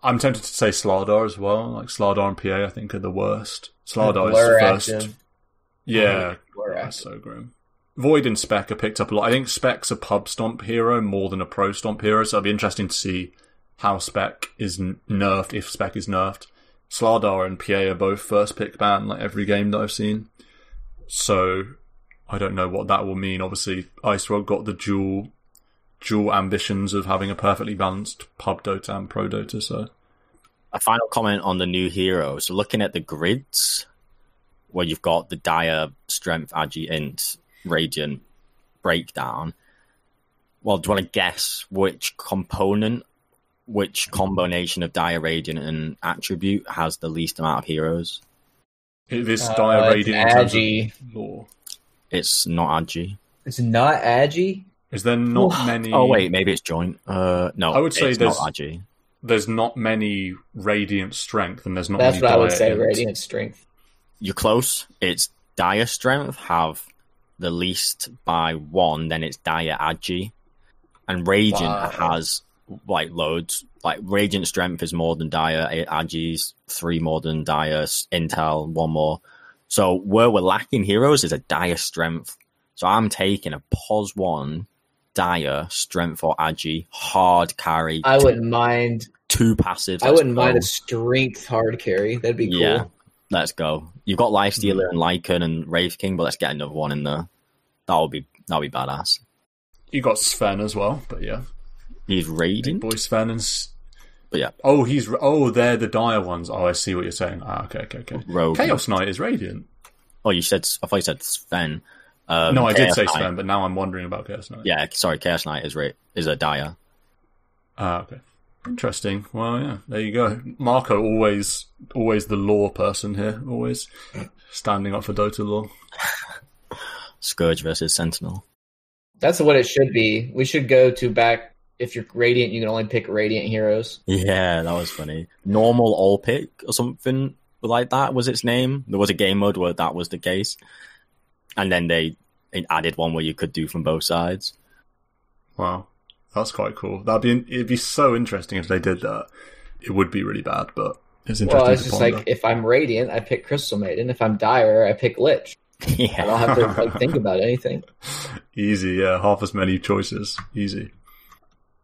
[SPEAKER 1] I'm tempted to say Slardar as well. Like Slardar and PA, I think are the worst. Slardar is the first.
[SPEAKER 3] Active.
[SPEAKER 1] Yeah, that's so grim. Void and Spec are picked up a lot. I think Spec's a pub stomp hero more than a pro stomp hero, so it'll be interesting to see how Spec is nerfed, if Spec is nerfed. Slardar and PA are both first pick ban, like every game that I've seen. So I don't know what that will mean. Obviously, Ice Rod got the dual ambitions of having a perfectly balanced pub Dota and pro Dota. So
[SPEAKER 2] a final comment on the new heroes. So looking at the grids, where you've got the Dire, Strength, Agi, Int, Radiant breakdown. Well, do you want to guess which combination of Dire, Radiant, and Attribute has the least amount of heroes?
[SPEAKER 1] This Dire, Radiant in terms
[SPEAKER 3] Agi.
[SPEAKER 1] of lore.
[SPEAKER 2] It's not Agi.
[SPEAKER 3] It's not Agi?
[SPEAKER 1] Is there not many...
[SPEAKER 2] Oh, wait, maybe it's joint. No,
[SPEAKER 1] I would say
[SPEAKER 2] it's not Agi.
[SPEAKER 1] There's not many Radiant Strength, and there's not
[SPEAKER 3] That's
[SPEAKER 1] many
[SPEAKER 3] what I would
[SPEAKER 1] Dire
[SPEAKER 3] say,
[SPEAKER 1] Int.
[SPEAKER 3] Radiant Strength.
[SPEAKER 2] You're close. It's Dire Strength have the least by 1, then it's Dire Agi. And Radiant has like loads. Like Radiant Strength is more than Dire, Agi's 3 more than Dire, Intel 1 more. So where we're lacking heroes is a Dire Strength. So I'm taking a pos 1 Dire Strength for Agi, hard carry.
[SPEAKER 3] I wouldn't mind
[SPEAKER 2] 2 passives.
[SPEAKER 3] I wouldn't mind a strength hard carry. That'd be cool.
[SPEAKER 2] Yeah. Let's go. You've got Lifestealer and Lycan and Wraith King, but let's get another one in there. That'll be badass.
[SPEAKER 1] You got Sven as well, but yeah.
[SPEAKER 2] He's Radiant.
[SPEAKER 1] Boy Sven
[SPEAKER 2] but yeah.
[SPEAKER 1] Oh, they're the Dire ones. Oh, I see what you're saying. Okay.
[SPEAKER 2] Rogue.
[SPEAKER 1] Chaos Knight is Radiant.
[SPEAKER 2] Oh, I thought you said Sven.
[SPEAKER 1] No, I did say
[SPEAKER 2] Knight.
[SPEAKER 1] Sven, but now I'm wondering about Chaos Knight.
[SPEAKER 2] Yeah, sorry, Chaos Knight is a Dire.
[SPEAKER 1] Okay. Interesting. Well, yeah, there you go. Marco, always the lore person here, always standing up for Dota lore.
[SPEAKER 2] Scourge versus Sentinel.
[SPEAKER 3] That's what it should be. We should go to back. If you're Radiant, you can only pick Radiant heroes.
[SPEAKER 2] Yeah, that was funny. Normal all pick or something like that was its name. There was a game mode where that was the case. And then they added one where you could do from both sides.
[SPEAKER 1] Wow. That's quite cool. It'd be so interesting if they did that. It would be really bad, but it's interesting.
[SPEAKER 3] Well, it's just like if I'm Radiant, I pick Crystal Maiden. If I'm Dire, I pick Lich.
[SPEAKER 2] Yeah.
[SPEAKER 3] I don't have to think about anything.
[SPEAKER 1] Easy, yeah. Half as many choices. Easy.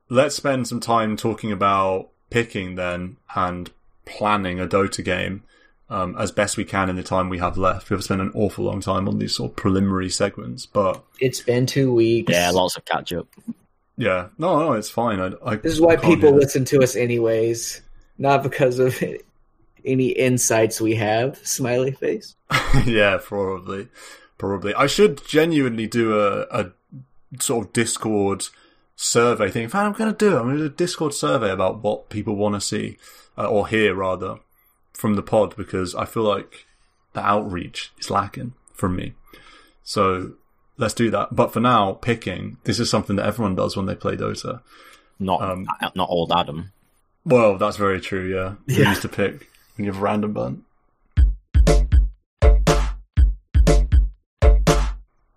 [SPEAKER 1] Let's spend some time talking about picking then and planning a Dota game as best we can in the time we have left. We've spent an awful long time on these sort of preliminary segments, but
[SPEAKER 3] it's been 2 weeks.
[SPEAKER 2] Yeah, lots of catch up.
[SPEAKER 1] Yeah, no, it's fine.
[SPEAKER 3] This is why people listen to us anyways, not because of any insights we have. Smiley face.
[SPEAKER 1] Yeah, probably. I should genuinely do a sort of Discord survey thing. In fact, I'm going to do it. I'm going to do a Discord survey about what people want to see, or hear rather, from the pod, because I feel like the outreach is lacking from me. So let's do that. But for now, picking, this is something that everyone does when they play Dota.
[SPEAKER 2] Not old Adam.
[SPEAKER 1] Well, that's very true, yeah. We used to pick when you have a random button.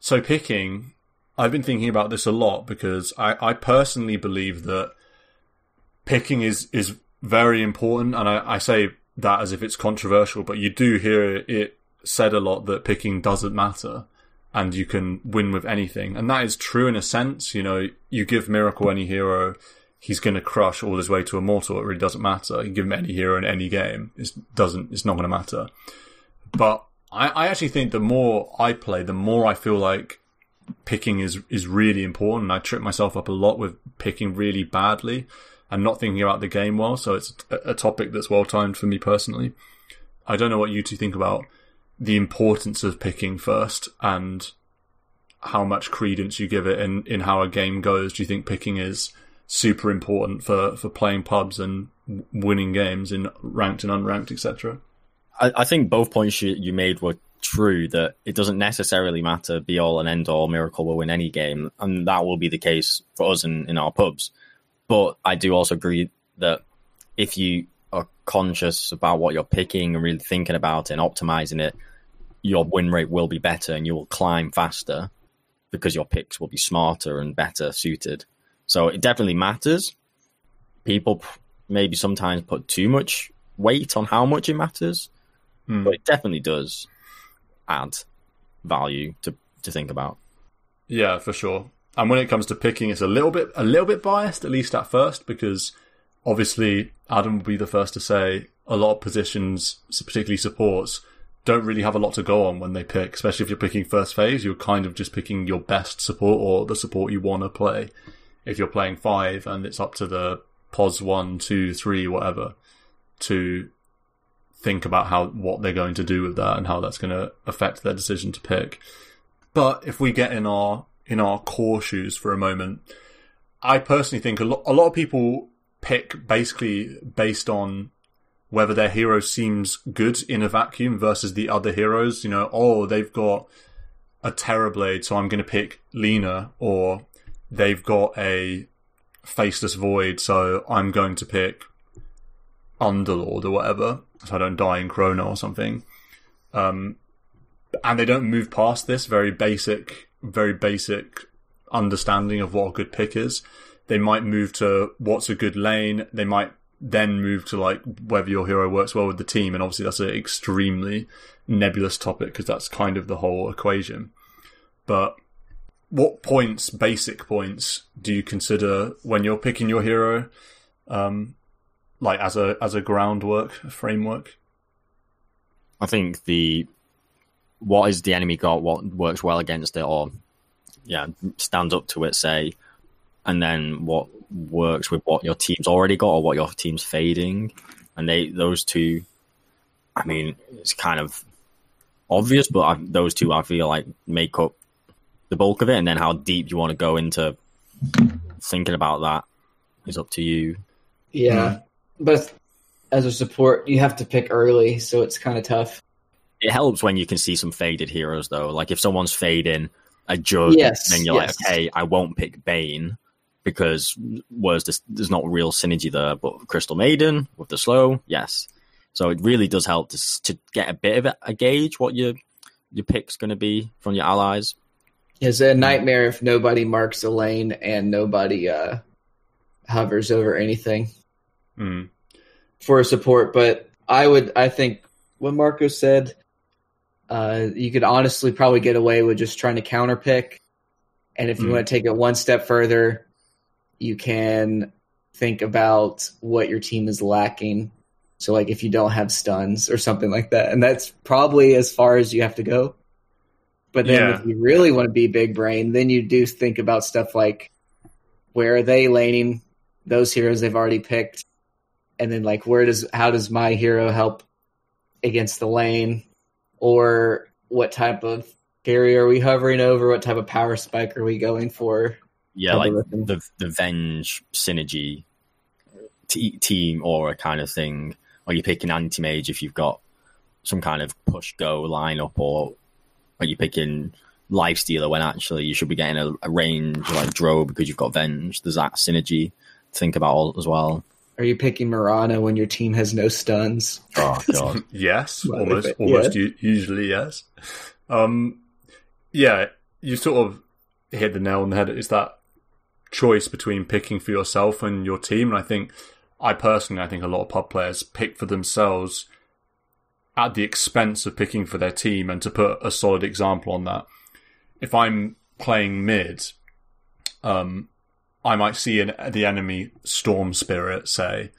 [SPEAKER 1] So picking, I've been thinking about this a lot because I personally believe that picking is very important, and I say that as if it's controversial, but you do hear it said a lot that picking doesn't matter and you can win with anything. And that is true in a sense. You know, you give Miracle any hero, he's going to crush all his way to Immortal. It really doesn't matter. You give him any hero in any game, it's not going to matter. But I actually think the more I play, the more I feel like picking is really important. I trip myself up a lot with picking really badly and not thinking about the game well. So it's a topic that's well timed for me personally. I don't know what you two think about the importance of picking first and how much credence you give it in how a game goes. Do you think picking is super important for playing pubs and winning games in ranked and unranked, etc.?
[SPEAKER 2] I think both points you made were true, that it doesn't necessarily matter, be all and end all, Miracle will win any game, and that will be the case for us in our pubs. But I do also agree that if you are conscious about what you're picking and really thinking about it and optimizing it, your win rate will be better and you will climb faster because your picks will be smarter and better suited. So it definitely matters. People maybe sometimes put too much weight on how much it matters, but it definitely does add value to think about.
[SPEAKER 1] Yeah, for sure. And when it comes to picking, it's a little bit biased, at least at first, because obviously Adam will be the first to say a lot of positions, particularly supports, don't really have a lot to go on when they pick, especially if you're picking first phase. You're kind of just picking your best support or the support you want to play. If you're playing 5 and it's up to the pos 1, 2, 3, whatever, to think about what they're going to do with that and how that's going to affect their decision to pick. But if we get in our core shoes for a moment, I personally think a lot of people pick basically based on whether their hero seems good in a vacuum versus the other heroes. You know, they've got a Terrorblade, so I'm going to pick Lina, or they've got a Faceless Void, so I'm going to pick Underlord or whatever, so I don't die in Chrono or something. And they don't move past this very basic understanding of what a good pick is. They might move to what's a good lane. They might then move to like whether your hero works well with the team, and obviously that's an extremely nebulous topic because that's kind of the whole equation. But what basic points do you consider when you're picking your hero, like as a groundwork, a framework?
[SPEAKER 2] I think what is the enemy got, what works well against it, or stands up to it, say, and then what works with what your team's already got or what your team's fading. And those two, I mean, it's kind of obvious, but those two I feel like make up the bulk of it. And then how deep you want to go into thinking about that is up to you.
[SPEAKER 3] Yeah, but as a support, you have to pick early, so it's kind of tough.
[SPEAKER 2] It helps when you can see some faded heroes, though. Like if someone's fading a Judge, then you're like, okay, I won't pick Bane because there's not real synergy there. But Crystal Maiden with the slow, yes. So it really does help to get a bit of a gauge what your pick's going to be from your allies.
[SPEAKER 3] It's a nightmare if nobody marks a lane and nobody hovers over anything for a support. But I think what Marco said, you could honestly probably get away with just trying to counter pick. And if you want to take it one step further, you can think about what your team is lacking. So like if you don't have stuns or something like that, and that's probably as far as you have to go. But then if you really want to be big brain, then you do think about stuff like where are they laning those heroes they've already picked? And then like how does my hero help against the lane? Or what type of carry are we hovering over? What type of power spike are we going for?
[SPEAKER 2] Yeah, like the Venge synergy team aura kind of thing, or you're picking anti-mage if you've got some kind of push-go lineup, or you're picking Lifestealer when actually you should be getting a range like Dro because you've got Venge. There's that synergy to think about as well.
[SPEAKER 3] Are you picking Mirana when your team has no stuns?
[SPEAKER 2] Oh, God.
[SPEAKER 1] Yes, almost usually, yes. Yeah, you sort of hit the nail on the head. It's that choice between picking for yourself and your team. And I think a lot of pub players pick for themselves at the expense of picking for their team. And to put a solid example on that, if I'm playing mid, I might see the enemy Storm Spirit, say,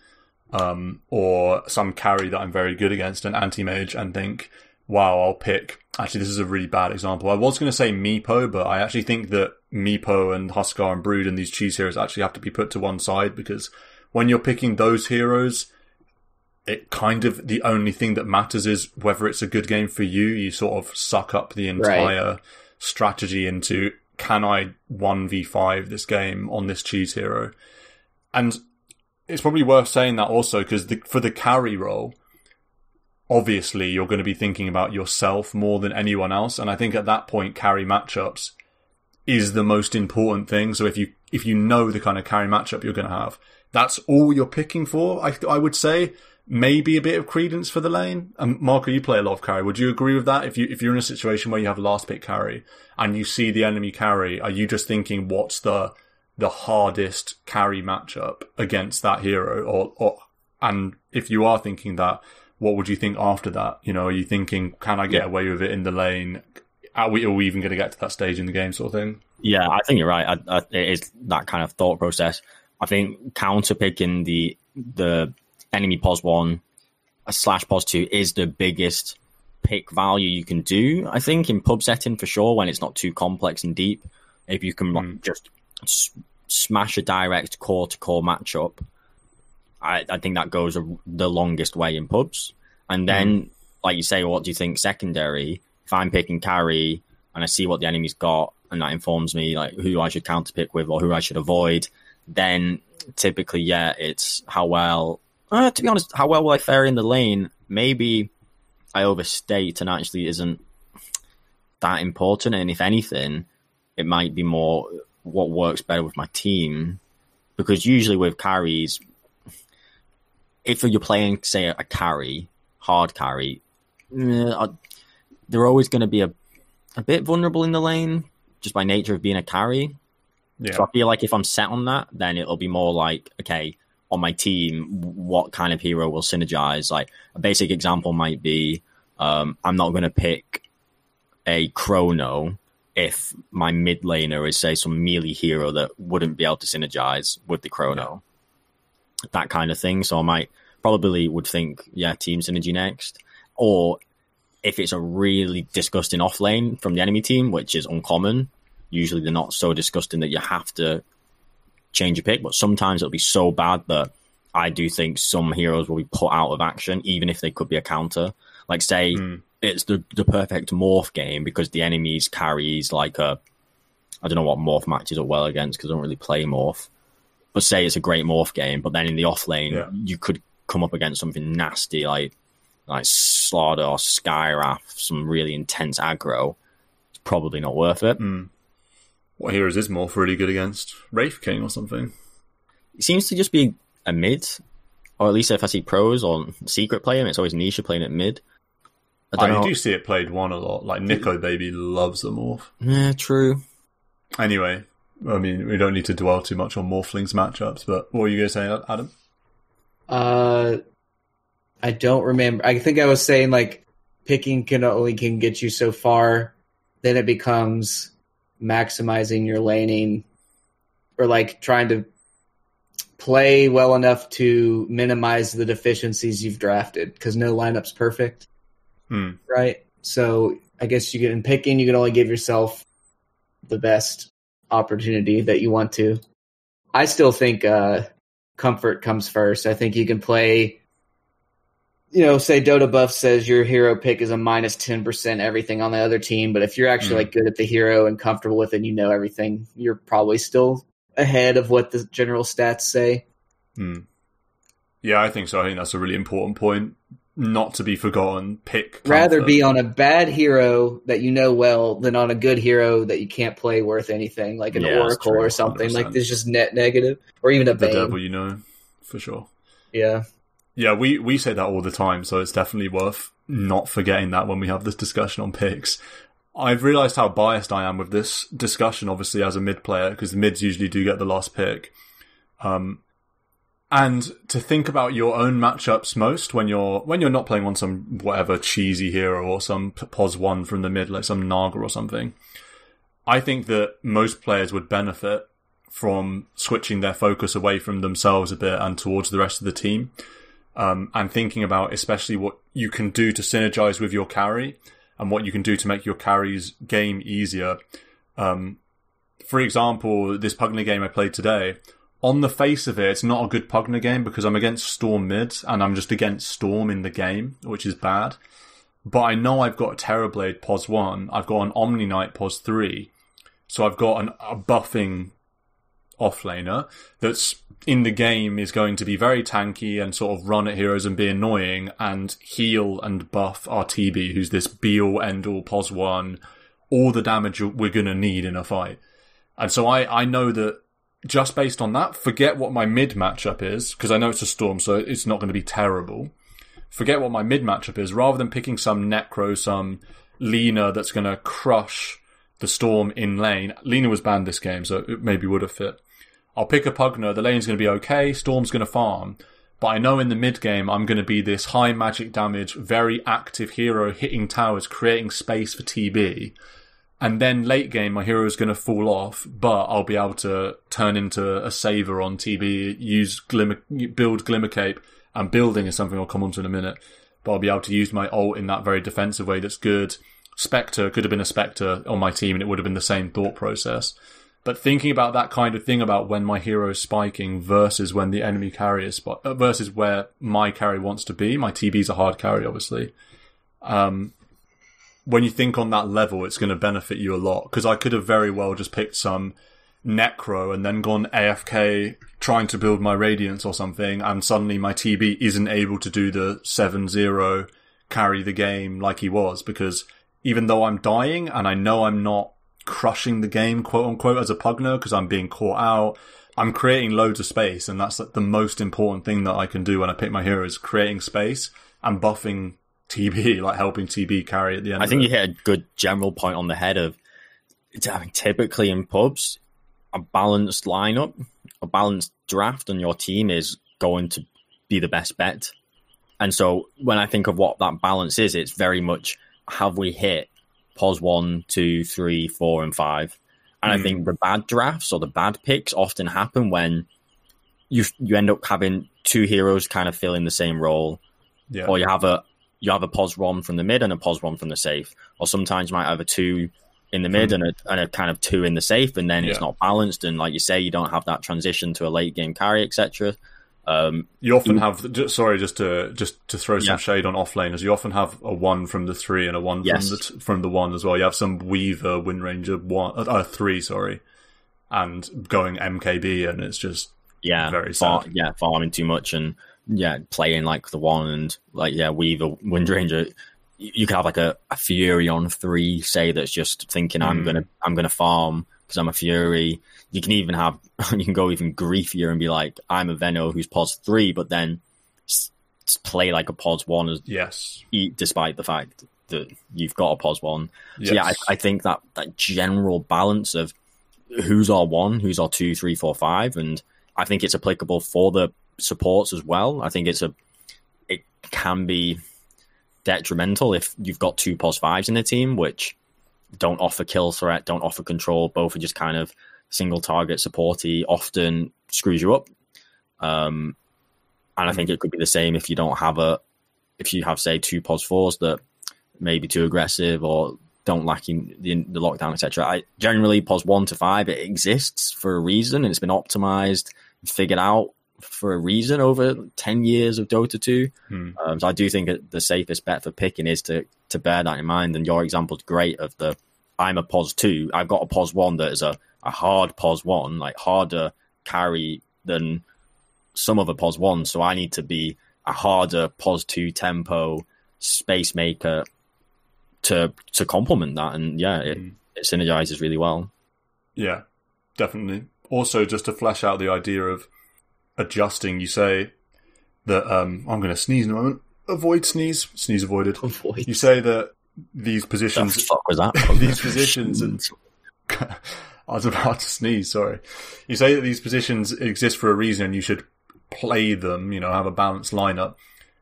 [SPEAKER 1] or some carry that I'm very good against, an anti-mage, and think, wow, I'll pick... Actually, this is a really bad example. I was going to say Meepo, but I actually think that Meepo and Huskar and Brood and these cheese heroes actually have to be put to one side, because when you're picking those heroes, it kind of... the only thing that matters is whether it's a good game for you. You sort of suck up the entire strategy into... can I 1v5 this game on this cheese hero? And it's probably worth saying that also, because for the carry role, obviously you're going to be thinking about yourself more than anyone else. And I think at that point, carry matchups is the most important thing. So if you know the kind of carry matchup you're going to have, that's all you're picking for. I would say maybe a bit of credence for the lane. And Marco, you play a lot of carry. Would you agree with that? If you're in a situation where you have last pick carry and you see the enemy carry, are you just thinking what's the hardest carry matchup against that hero? Or and if you are thinking that, what would you think after that? You know, are you thinking, can I get away with it in the lane? Are we even going to get to that stage in the game, sort of thing?
[SPEAKER 2] Yeah, I think you're right. It is that kind of thought process. I think counter picking the enemy pos 1 / pos 2 is the biggest pick value you can do. I think in pub setting for sure, when it's not too complex and deep, if you can just smash a direct core to core matchup, I think that goes the longest way in pubs. And then, like you say, what do you think secondary? If I'm picking carry and I see what the enemy's got, and that informs me like who I should counter pick with or who I should avoid, then typically, it's how well. To be honest, how well will I fare in the lane? Maybe I overstate and actually isn't that important. And if anything, it might be more what works better with my team. Because usually with carries, if you're playing, say, a carry, hard carry, they're always going to be a bit vulnerable in the lane, just by nature of being a carry. Yeah. So I feel like if I'm set on that, then it'll be more like, okay, on my team, what kind of hero will synergize? Like a basic example might be, I'm not going to pick a Chrono if my mid laner is, say, some melee hero that wouldn't be able to synergize with the Chrono. Yeah. That kind of thing. So I might probably would think, team synergy next. Or if it's a really disgusting off lane from the enemy team, which is uncommon, usually they're not so disgusting that you have to change your pick, but sometimes it'll be so bad that I do think some heroes will be put out of action, even if they could be a counter. Like, say, it's the perfect morph game because the enemies carries like I don't know what morph matches up well against because I don't really play morph. But say it's a great morph game, but then in the off lane, you could come up against something nasty like Slaughter or Skywrath, some really intense aggro. It's probably not worth it.
[SPEAKER 1] What heroes is morph really good against? Wraith King or something?
[SPEAKER 2] It seems to just be a mid, or at least if I see pros or secret play him, it's always Nisha playing at mid.
[SPEAKER 1] I do see it played one a lot. Like Nico Baby loves the morph.
[SPEAKER 2] Yeah, true.
[SPEAKER 1] Anyway, I mean, we don't need to dwell too much on Morphlings matchups, but what were you going to say, Adam?
[SPEAKER 3] I don't remember. I think I was saying, like, picking can get you so far, then it becomes maximizing your laning, or, like, trying to play well enough to minimize the deficiencies you've drafted, because no lineup's perfect, right? So I guess you can only give yourself the best opportunity that you want to. I still think comfort comes first. I think you can play, say DotA Buff says your hero pick is a minus 10% everything on the other team, but if you're actually like good at the hero and comfortable with it and you know everything, you're probably still ahead of what the general stats say.
[SPEAKER 1] Yeah, I think so. I think that's a really important point. Not to be forgotten. Pick
[SPEAKER 3] Rather
[SPEAKER 1] comfort.
[SPEAKER 3] be on a bad hero that you know well than on a good hero that you can't play worth anything, like an Oracle
[SPEAKER 1] true,
[SPEAKER 3] or something.
[SPEAKER 1] 100%.
[SPEAKER 3] Like there's just net negative, or even a
[SPEAKER 1] The
[SPEAKER 3] Bane.
[SPEAKER 1] devil, you know, for sure.
[SPEAKER 3] Yeah.
[SPEAKER 1] Yeah, we say that all the time, so it's definitely worth not forgetting that when we have this discussion on picks. I've realised how biased I am with this discussion, obviously, as a mid player, because the mids usually do get the last pick. And to think about your own matchups most when you're not playing on some whatever cheesy hero or some pos 1 from the mid, like some Naga or something, I think that most players would benefit from switching their focus away from themselves a bit and towards the rest of the team. And thinking about especially what you can do to synergize with your carry and what you can do to make your carry's game easier. For example, this Pugna game I played today, on the face of it, it's not a good Pugna game because I'm against Storm mid and I'm just against Storm in the game, which is bad. But I know I've got a Terrorblade pos 1, I've got an Omni Knight pos 3, so I've got a buffing offlaner that's in the game is going to be very tanky and sort of run at heroes and be annoying and heal and buff our TB, who's this be-all, end-all pos 1, all the damage we're going to need in a fight. And so I know that just based on that, forget what my mid matchup is, because I know it's a Storm, so it's not going to be terrible. Forget what my mid matchup is, rather than picking some Necro, some Lina that's going to crush the Storm in lane. Lina was banned this game, so it maybe would have fit. I'll pick a Pugna, the lane's going to be okay, Storm's going to farm, but I know in the mid game I'm going to be this high magic damage, very active hero hitting towers, creating space for TB. And then late game, my hero is going to fall off, but I'll be able to turn into a saver on TB, build Glimmer Cape, and building is something I'll come on to in a minute. But I'll be able to use my ult in that very defensive way that's good. Spectre could have been a Spectre on my team and it would have been the same thought process. But thinking about that kind of thing about when my hero is spiking versus when the enemy carry is versus where my carry wants to be. My TB's a hard carry, obviously. When you think on that level, it's going to benefit you a lot. Because I could have very well just picked some Necro and then gone AFK trying to build my Radiance or something, and suddenly my TB isn't able to do the 7-0 carry the game like he was, because even though I'm dying and I know I'm not crushing the game, quote unquote, as a Pugna because I'm being caught out, I'm creating loads of space, and that's the most important thing that I can do when I pick my hero is creating space and buffing TB, like helping TB carry at the end.
[SPEAKER 2] I think you hit a good general point on the head of, I mean, typically in pubs, a balanced lineup, a balanced draft on your team is going to be the best bet. And so when I think of what that balance is, it's very much, have we hit pos 1, 2, 3, 4, and 5? And I think the bad drafts or the bad picks often happen when you end up having two heroes kind of filling the same role, or you have a pos 1 from the mid and a pos 1 from the safe, or sometimes you might have a 2 in the mid and a kind of 2 in the safe, and then it's not balanced, and like you say, you don't have that transition to a late game carry, etc.
[SPEAKER 1] You often have, just to throw some shade on offlaners, you often have a 1 from the 3 and a 1 from the 1 as well. You have some Weaver, Windranger 3, and going MKB, and it's just very sad.
[SPEAKER 2] Farming too much and playing like the 1 and Weaver, Windranger. You could have like a Fury on 3, say, that's just thinking I'm gonna farm because I'm a Fury. You can go even griefier and be like, I'm a Veno who's pos 3, but then play like a pos 1 despite the fact that you've got a pos 1. So I think that general balance of who's our 1, who's our 2, 3, 4, 5, and I think it's applicable for the supports as well. I think it can be detrimental if you've got 2 pos 5s in the team, which don't offer kill threat, don't offer control, both are just kind of single target supporty, often screws you up. And I think it could be the same if you have say 2 pos 4s that may be too aggressive or don't lack in the lockdown, etc. Generally pos 1 to 5, it exists for a reason, and it's been optimized, figured out for a reason over 10 years of Dota 2. So I do think the safest bet for picking is to bear that in mind. And your example's great of I'm a pos 2, I've got a pos 1 that is a a hard pos 1, like harder carry than some other pos 1. So I need to be a harder pos 2 tempo space maker to complement that. And yeah, it synergizes really well.
[SPEAKER 1] Yeah, definitely. Also, just to flesh out the idea of adjusting, you say that I'm going to sneeze in a moment. Avoid sneeze. Sneeze avoided.
[SPEAKER 3] Avoid.
[SPEAKER 1] You say that these positions...
[SPEAKER 2] The fuck was that?
[SPEAKER 1] These positions... I was about to sneeze, sorry. You say that these positions exist for a reason and you should play them, have a balanced lineup.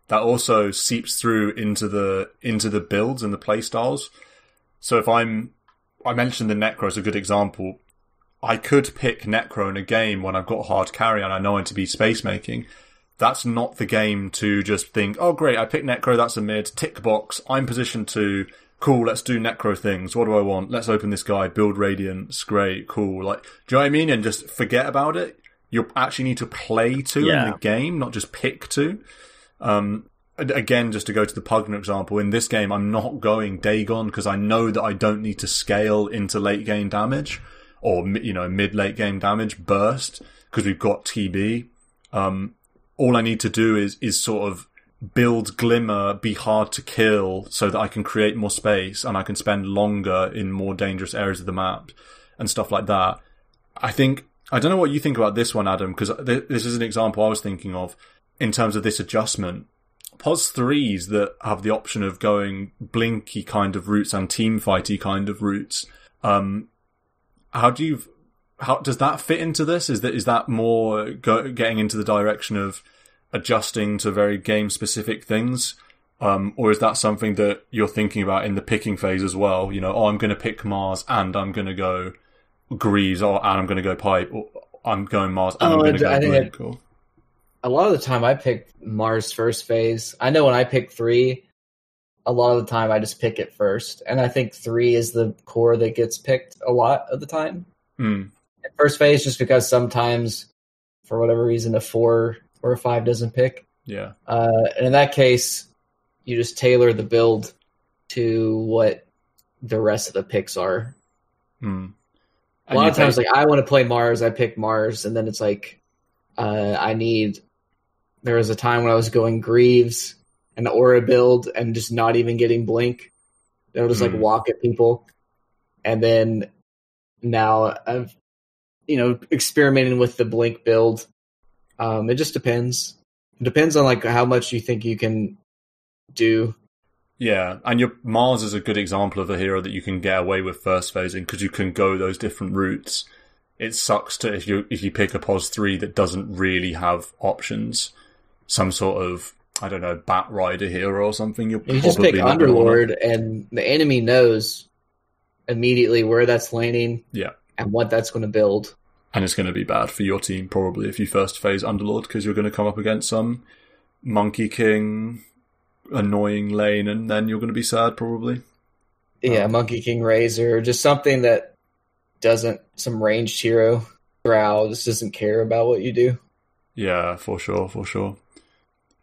[SPEAKER 1] That also seeps through into the builds and the play styles. So if I mentioned the Necro as a good example. I could pick Necro in a game when I've got hard carry and I know when to be space making. That's not the game to just think, oh great, I picked Necro, that's a mid, tick box, I'm positioned 2, cool, let's do Necro things, what do I want? Let's open this guy, build Radiance, great, cool. Like, do you know what I mean? And just forget about it. You actually need to play 2 in the game, not just pick 2. Again, just to go to the Pugner example, in this game I'm not going Dagon because I know that I don't need to scale into late game damage. Or, mid-late game damage burst, because we've got TB. All I need to do is sort of build Glimmer, be hard to kill, so that I can create more space, and I can spend longer in more dangerous areas of the map, and stuff like that. I don't know what you think about this one, Adam, because this is an example I was thinking of, in terms of this adjustment. POS 3s that have the option of going blinky kind of routes and team fighty kind of routes, how does that fit into this? Is that more getting into the direction of adjusting to very game specific things? Or is that something that you're thinking about in the picking phase as well? I'm going to pick Mars and I'm going to go Greaves, and I'm going to go Pipe, or I'm going Mars and I'm going to go Blink.
[SPEAKER 3] A lot of the time I pick Mars first phase. I know when I pick 3, a lot of the time I just pick it first. And I think 3 is the core that gets picked a lot of the time. First phase, just because sometimes, for whatever reason, a 4 or a 5 doesn't pick.
[SPEAKER 1] Yeah.
[SPEAKER 3] And in that case, you just tailor the build to what the rest of the picks are. A lot of times, like, I want to play Mars, I pick Mars, and then it's like, there was a time when I was going Greaves and Aura build and just not even getting Blink. They'll just like walk at people. And then now I've, experimenting with the Blink build. It just depends. It depends on like how much you think you can do.
[SPEAKER 1] Yeah, and your Mars is a good example of a hero that you can get away with first phasing because you can go those different routes. It sucks to if you pick a POS 3 that doesn't really have options. Some sort of, I don't know, Bat Rider hero or something. You
[SPEAKER 3] just pick Underlord, and the enemy knows immediately where that's landing.
[SPEAKER 1] Yeah,
[SPEAKER 3] and what that's going to build.
[SPEAKER 1] And it's going to be bad for your team probably if you first phase Underlord because you're going to come up against some Monkey King annoying lane, and then you're going to be sad probably.
[SPEAKER 3] Yeah, Monkey King Razor, just something that doesn't, some ranged hero. Drow just doesn't care about what you do.
[SPEAKER 1] Yeah, for sure.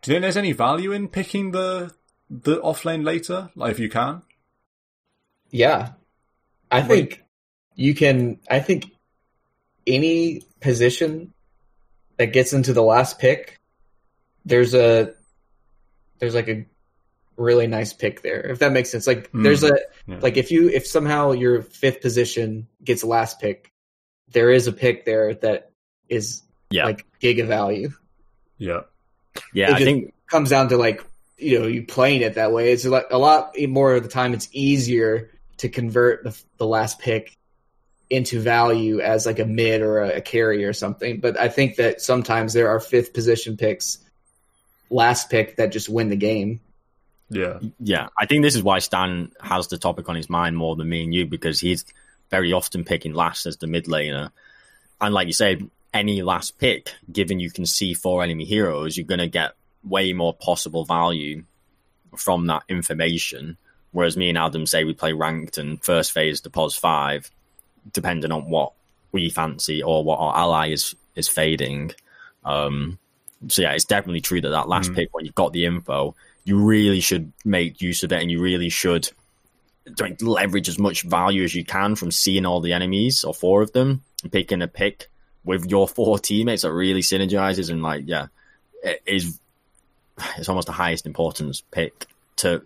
[SPEAKER 1] Do you think there's any value in picking the offlane later, like if you can?
[SPEAKER 3] Yeah. I think you can. I think any position that gets into the last pick, there's like a really nice pick there, if that makes sense. Like like if somehow your 5th position gets last pick, there is a pick there that is like giga value.
[SPEAKER 1] Yeah.
[SPEAKER 2] Yeah, I think
[SPEAKER 3] it comes down to like, you playing it that way. It's like a lot more of the time it's easier to convert the last pick into value as like a mid or a carry or something. But I think that sometimes there are 5th position picks, last pick, that just win the game.
[SPEAKER 1] Yeah.
[SPEAKER 2] Yeah, I think this is why Stan has the topic on his mind more than me and you, because he's very often picking last as the mid laner. And like you said, any last pick, given you can see 4 enemy heroes, you're going to get way more possible value from that information. Whereas me and Adam say we play ranked and first phase to POS 5, depending on what we fancy or what our ally is fading. So yeah, it's definitely true that last pick, when you've got the info, you really should make use of it, and you really should like, leverage as much value as you can from seeing all the enemies, or 4 of them, and picking a pick with your 4 teammates that really synergizes, and like, yeah, it's almost the highest importance pick to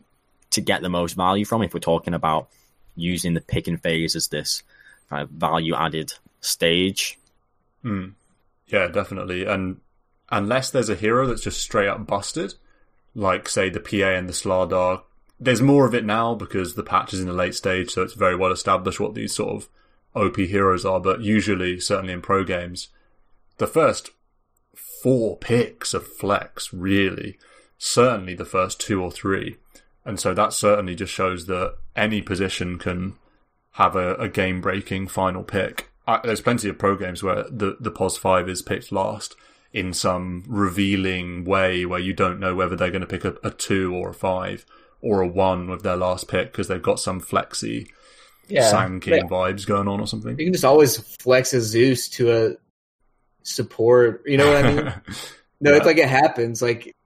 [SPEAKER 2] get the most value from, if we're talking about using the picking phase as this kind of value added stage.
[SPEAKER 1] Yeah, definitely. And unless there's a hero that's just straight up busted, like say the PA and the Slardar, there's more of it now because the patch is in the late stage, so it's very well established what these sort of OP heroes are. But usually, certainly in pro games, the first 4 picks of flex, really. Certainly the first 2 or 3. And so that certainly just shows that any position can have a game-breaking final pick. There's plenty of pro games where the POS 5 is picked last in some revealing way where you don't know whether they're going to pick a 2 or a 5 or a 1 with their last pick because they've got some flexy Sand King vibes going on or something.
[SPEAKER 3] You can just always flex a Zeus to a support, you know what I mean? No, it's like it happens. Like,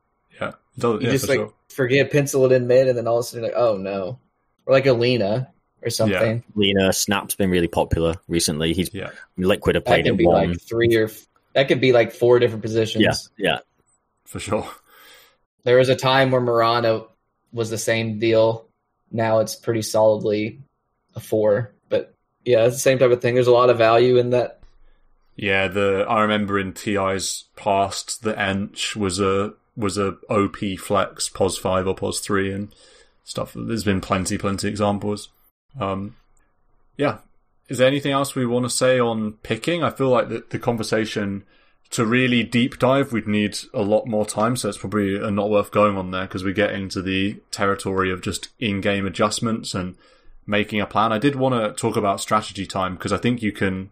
[SPEAKER 3] you just like forget, pencil it in mid, and then all of a sudden you're like, oh no. Or like a Lena or something.
[SPEAKER 2] Yeah. Lena, Snap's been really popular recently. He's Liquid have played
[SPEAKER 3] it be
[SPEAKER 2] one.
[SPEAKER 3] Like 3 or that could be like 4 different positions.
[SPEAKER 2] Yeah.
[SPEAKER 1] For sure.
[SPEAKER 3] There was a time where Murano was the same deal. Now it's pretty solidly a 4. But yeah, it's the same type of thing. There's a lot of value in that.
[SPEAKER 1] Yeah, I remember in TI's past, the Ench was a OP flex, POS 5 or POS 3 and stuff. There's been plenty examples. Yeah. Is there anything else we want to say on picking? I feel like the conversation, to really deep dive, we'd need a lot more time, so it's probably not worth going on there because we get into the territory of just in-game adjustments and making a plan. I did want to talk about strategy time because I think you can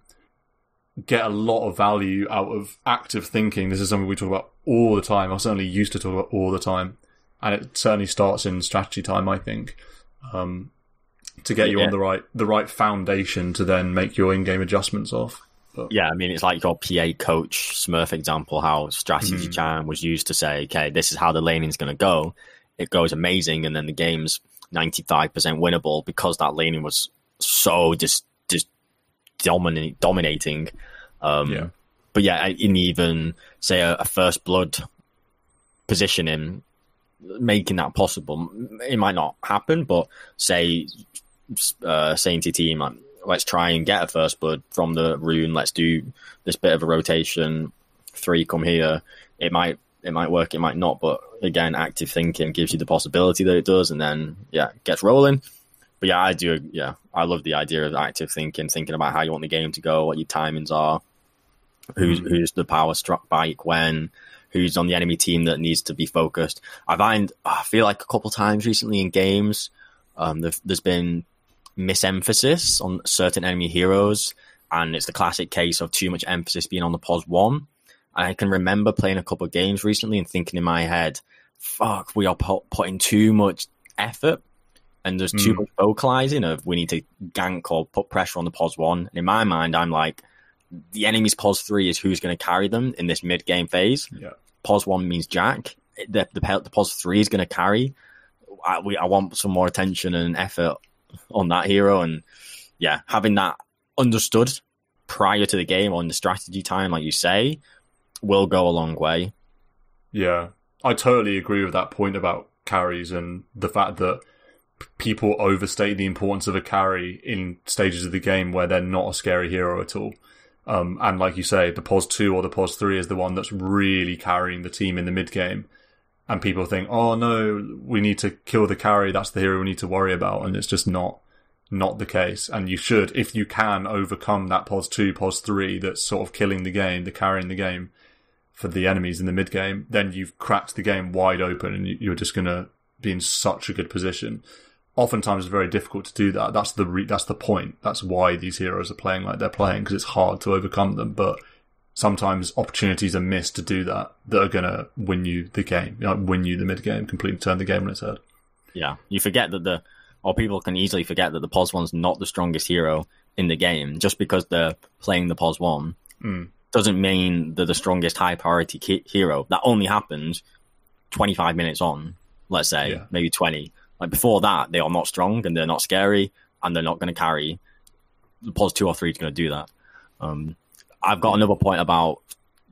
[SPEAKER 1] get a lot of value out of active thinking. This is something we talk about all the time. I certainly used to talk about all the time. And it certainly starts in strategy time, I think, to get you on the right foundation to then make your in-game adjustments off. But,
[SPEAKER 2] yeah, I mean, it's like your PA coach Smurf example, how strategy time was used to say, okay, this is how the laning's going to go. It goes amazing, and then the game's 95% winnable because that laning was so just dominating. But yeah, in even say a first blood positioning, making that possible, it might not happen, but saying to your team, like, let's try and get a first blood from the rune, let's do this bit of a rotation, 3 come here, it might work, it might not, but again, active thinking gives you the possibility that it does, and then it gets rolling. But yeah, I love the idea of active thinking about how you want the game to go, what your timings are, who's the power struck bike when, who's on the enemy team that needs to be focused. I feel like a couple times recently in games, there's been misemphasis on certain enemy heroes, and it's the classic case of too much emphasis being on the POS 1. I can remember playing a couple of games recently and thinking in my head, fuck, we are putting too much effort and there's too much vocalizing of we need to gank or put pressure on the POS 1. And in my mind, I'm like, the enemy's POS 3 is who's going to carry them in this mid-game phase. Yeah. POS 1 means Jack. The POS 3 is going to carry. I want some more attention and effort on that hero. And yeah, having that understood prior to the game on the strategy time, like you say, will go a long way.
[SPEAKER 1] Yeah, I totally agree with that point about carries and the fact that people overstate the importance of a carry in stages of the game where they're not a scary hero at all. And like you say, the POS 2 or the POS 3 is the one that's really carrying the team in the mid game. And people think, oh no, we need to kill the carry, that's the hero we need to worry about. And it's just not the case. And you should, if you can overcome that POS 2, POS 3 that's sort of killing the game, the carrying the game for the enemies in the mid game, then you've cracked the game wide open and you're just going to be in such a good position. Oftentimes it's very difficult to do that. That's the point. That's why these heroes are playing like they're playing, because it's hard to overcome them. But sometimes opportunities are missed to do that are going to win you the game, win you the mid game, completely turn the game on its head.
[SPEAKER 2] Yeah, you forget that people can easily forget that the POS 1's not the strongest hero in the game. Just because they're playing the POS 1 doesn't mean they're the strongest high priority hero. That only happens 25 minutes on, let's say, maybe 20. Like before that, they are not strong and they're not scary and they're not going to carry. Pos 2 or 3 is going to do that. I've got another point about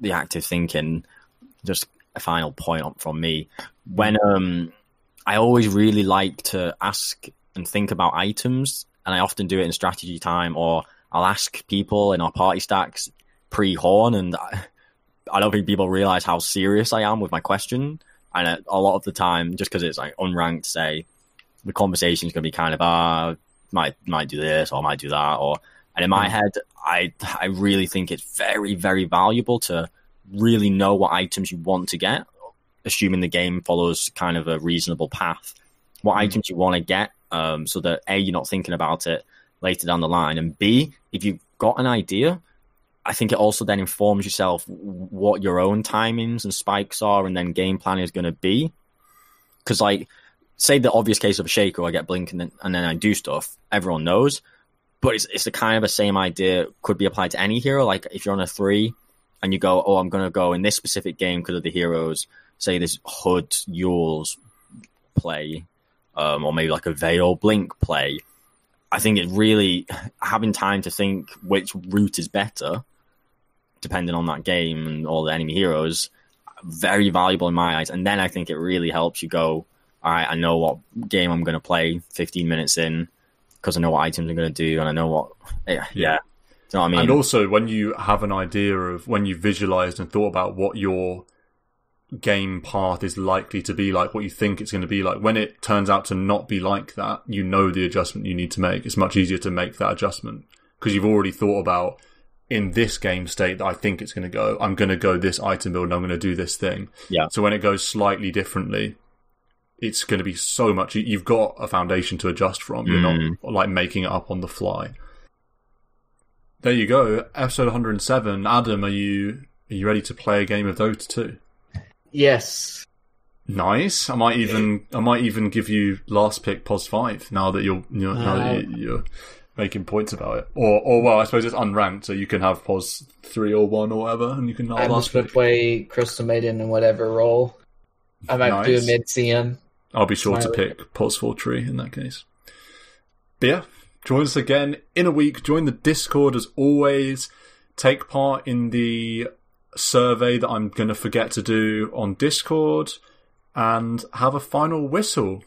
[SPEAKER 2] the active thinking. Just a final point from me. When I always really like to ask and think about items, and I often do it in strategy time, or I'll ask people in our party stacks pre-horn, and I don't think people realize how serious I am with my question. And a lot of the time, just because it's like unranked, say, the conversation is going to be kind of, might do this or might do that. And in my head, I really think it's very, very valuable to really know what items you want to get, assuming the game follows kind of a reasonable path. What items you want to get, so that A, you're not thinking about it later down the line, and B, if you've got an idea, I think it also then informs yourself what your own timings and spikes are, and then game plan is going to be. Because, like, say the obvious case of a Shaker, I get Blink and then I do stuff, everyone knows. But it's the kind of the same idea could be applied to any hero. Like, if you're on a 3 and you go, I'm going to go in this specific game because of the heroes, say this Hood, Yules play, or maybe like a Veil Blink play. I think it really, having time to think which route is better, depending on that game and all the enemy heroes, very valuable in my eyes. And then I think it really helps you go, all right, I know what game I'm going to play 15 minutes in because I know what items I'm going to do and I know what... Yeah. Do you know what I mean?
[SPEAKER 1] And also, when you have an idea of, when you visualized and thought about what your game path is likely to be like, what you think it's going to be like, when it turns out to not be like that, you know the adjustment you need to make. It's much easier to make that adjustment because you've already thought about, in this game state that I think it's going to go, I'm going to go this item build and I'm going to do this thing.
[SPEAKER 2] Yeah.
[SPEAKER 1] So when it goes slightly differently, it's going to be so much... You've got a foundation to adjust from. You're not like making it up on the fly. There you go. Episode 107. Adam, are you ready to play a game of Dota 2?
[SPEAKER 3] Yes.
[SPEAKER 1] Nice. I might even give you last pick Pos 5 now that you're making points about it. Or well, I suppose it's unranked, so you can have Pos 3 or 1 or whatever, and you can...
[SPEAKER 3] I'm just going to play Crystal Maiden in whatever role. I might do a mid-CM.
[SPEAKER 1] I'll be sure to pick Pos 4 Tree in that case. But yeah, join us again in a week. Join the Discord as always. Take part in the survey that I'm going to forget to do on Discord. And have a final whistle.